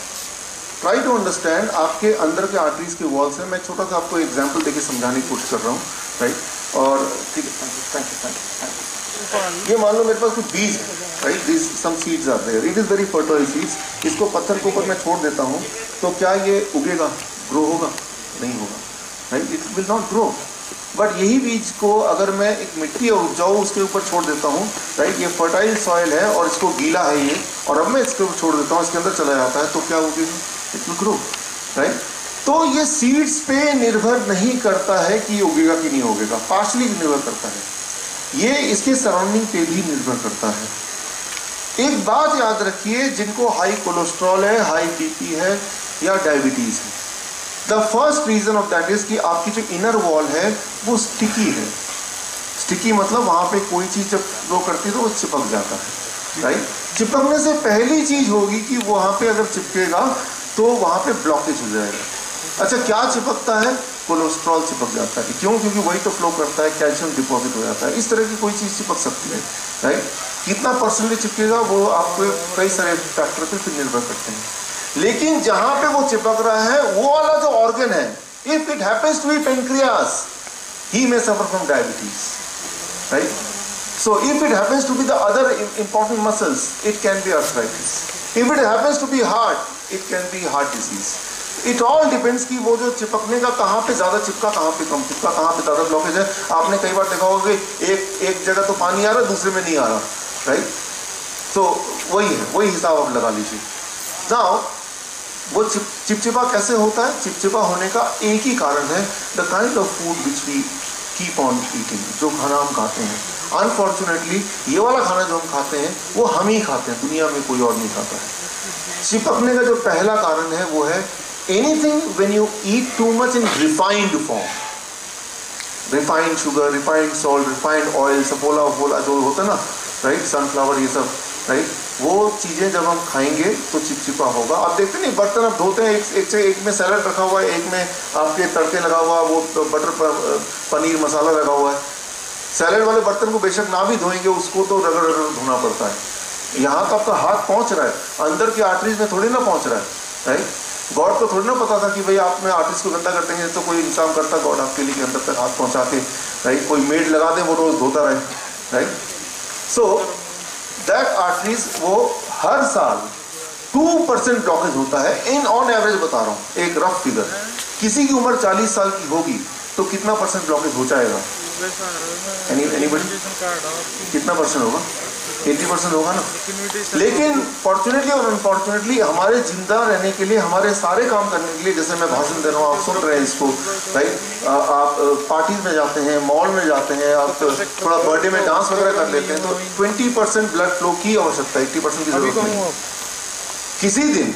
Try to understand आपके अंदर के आर्टरीज के वॉल्स हैं। मैं छोटा सा आपको एग्जांपल देके समझाने की कोशिश कर रहा हूँ, राइट। और ठीक है, थैंक यू। ये मान लो मेरे पास कुछ बीज है, right, this some seeds are there, it is very fertile seeds. इसको पत्थर के ऊपर मैं छोड़ देता हूँ तो क्या ये उगेगा, ग्रो होगा? नहीं होगा, right, it will not grow. But यही बीज को अगर मैं एक मिट्टी और उपजाऊ उसके ऊपर छोड़ देता हूँ, राइट, ये फर्टाइल सॉइल है और इसको गीला है ये, और अब मैं इसके ऊपर छोड़ देता हूँ, इसके अंदर चला जाता है, तो क्या होगी? It will grow, right. तो ये सीड्स पे निर्भर नहीं करता है कि ये उगेगा कि नहीं उगेगा, पार्शली निर्भर करता है, ये इसके सराउंडिंग पे भी निर्भर करता है। एक बात याद रखिए, जिनको हाई कोलेस्ट्रॉल है, हाई बीपी है या डायबिटीज है, the first reason of that is कि आपकी जो इनर वॉल है वो स्टिकी है। स्टिकी मतलब वहां पे कोई चीज जब ग्रो करती है तो वो चिपक जाता है, राइट। चिपकने से पहली चीज होगी कि वहां पे अगर चिपकेगा तो वहां पे ब्लॉकेज हो जाएगा। अच्छा, क्या चिपकता है? कोलेस्ट्रॉल चिपक जाता है। क्यों? क्योंकि वही तो फ्लो करता है, कैल्शियम डिपॉजिट हो जाता है। इस तरह की कोई चीज चिपक सकती है, राइट। कितना परसेंटेज चिपकेगा वो आपको कई सारे फैक्टर पे फिर निर्भर करते हैं। लेकिन जहां पे वो चिपक रहा है वो वाला जो ऑर्गन है, if it happens to be pancreas, he may suffer from diabetes, right. So if it happens to be the other important muscles, it can be arthritis. If it happens to be heart, it can be heart disease. It all depends कि वो जो चिपकने का कहाँ पे ज्यादा चिपका, कहाँ पे कम चिपका, कहाँ पे ज्यादा ब्लॉकेज है। आपने कई बार देखा होगा कि एक जगह तो पानी आ रहा है, दूसरे में नहीं आ रहा, राइट। तो वही है, वही हिसाब आप लगा लीजिए। नाउ वो चिपचिपा कैसे होता है? चिपचिपा होने का एक ही कारण है, the kind of food which we keep on eating, जो खाना हम खाते हैं। अनफॉर्चुनेटली ये वाला खाना जो हम खाते हैं वो हम ही खाते हैं, दुनिया में कोई और नहीं खाता है। चिपकने का जो पहला कारण है वो है anything when you eat too much in refined form, refined sugar, refined salt, refined oil, Saffola वफोला जो होता है ना, राइट, सनफ्लावर, ये सब, राइट। वो चीज़ें जब हम खाएंगे तो चिपचिपा होगा। आप देखते नहीं, बर्तन आप धोते हैं, एक में सैलड रखा हुआ है, एक में आपके तड़के लगा हुआ, वो बटर पनीर मसाला लगा हुआ है, सैलेड वाले बर्तन को बेशक ना भी धोएंगे, उसको तो रगड़ रगड़ धोना पड़ता है। यहाँ तो आपका हाथ पहुँच रहा है, अंदर की आर्टरीज में थोड़ी ना पहुँच रहा है, राइट। गॉड को थोड़ी ना पता था कि भाई आप में आर्टरीज को गंदा कर देंगे तो कोई इंसान करता गॉड आपके लिए कि अंदर तक हाथ पहुँचा के, राइट। कोई मेड लगा दे वो रोज़ धोता रहे, राइट। सो दैट आर्टरीज वो हर साल 2% ब्लॉकेज होता है इन ऑन एवरेज बता रहा हूँ, एक रफ फिगर। किसी की उम्र 40 साल की होगी तो कितना % ब्लॉकेज हो जाएगा? एनीबडी? कितना % होगा? 80% होगा ना। लेकिन फॉर्चुनेटली और अनफॉर्चुनेटली हमारे जिंदा रहने के लिए, हमारे सारे काम करने के लिए, जैसे मैं भाषण दे रहा हूँ, आप सुन रहे हैं इसको, राइट। आप पार्टीज में जाते हैं, मॉल में जाते हैं, आप थोड़ा बर्थडे में डांस वगैरह कर लेते हैं, तो 20% ब्लड फ्लो की आवश्यकता है, 80% की जरूरत नहीं। किसी दिन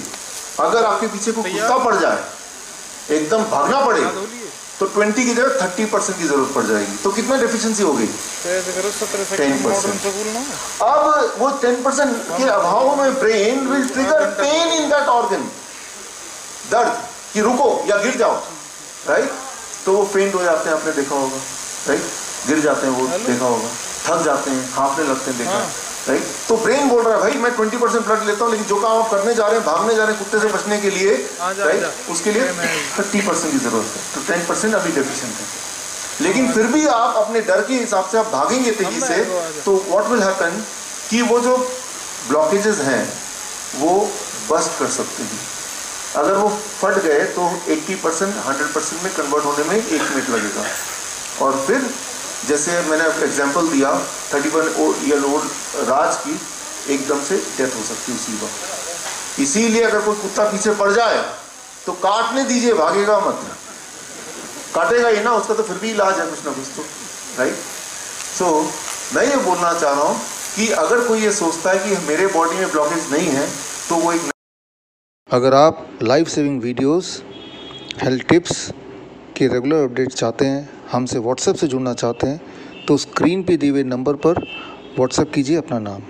अगर आपके पीछे कोई कुत्ता पड़ जाए, एकदम भागना पड़े, तो 20 की जगह 30% की जरूरत पड़ जाएगी। तो कितना डेफिशिएंसी हो गई? 10%। अब वो 10% के अभाव में brain will trigger pain in that organ, दर्द कि रुको या गिर जाओ, राइट। तो वो फेंट हो जाते हैं, आपने देखा होगा, राइट। गिर जाते हैं, वो देखा होगा, थक जाते हैं, हांफने लगते हैं, देखा, राइट। तो ब्रेन बोल रहा है भाई मैं 20% ब्लड लेता हूँ, लेकिन जो काम आप करने जा रहे हैं, भागने जा रहे हैं कुत्ते से बचने के लिए, राइट, उसके लिए 30% की जरूरत है। तो 10% अभी डेफिशिएंट है। लेकिन फिर भी आप अपने डर के हिसाब से आप भागेंगे तेजी से, तो व्हाट विल हैपन कि वो जो ब्लॉकेजेस हैं वो बस्ट कर सकते हैं। अगर वो फट गए तो 80% 100% में कन्वर्ट होने में 1 मिनट लगेगा। और फिर जैसे मैंने एग्जांपल दिया 31 ईयर ओल्ड राज की, एकदम से डेथ हो सकती है उसी वक्त। इसीलिए अगर कोई कुत्ता पीछे पड़ जाए तो काटने दीजिए, भागेगा मत। काटेगा ही ना, उसका तो फिर भी इलाज है कुछ ना कुछ तो, राइट। सो मैं ये बोलना चाह रहा हूँ कि अगर कोई ये सोचता है कि मेरे बॉडी में ब्लॉकेज नहीं है तो वो एक। अगर आप life saving videos, health tips के रेगुलर अपडेट चाहते हैं, हमसे व्हाट्सएप से जुड़ना चाहते हैं, तो स्क्रीन पे दिए हुए नंबर पर व्हाट्सएप कीजिए अपना नाम।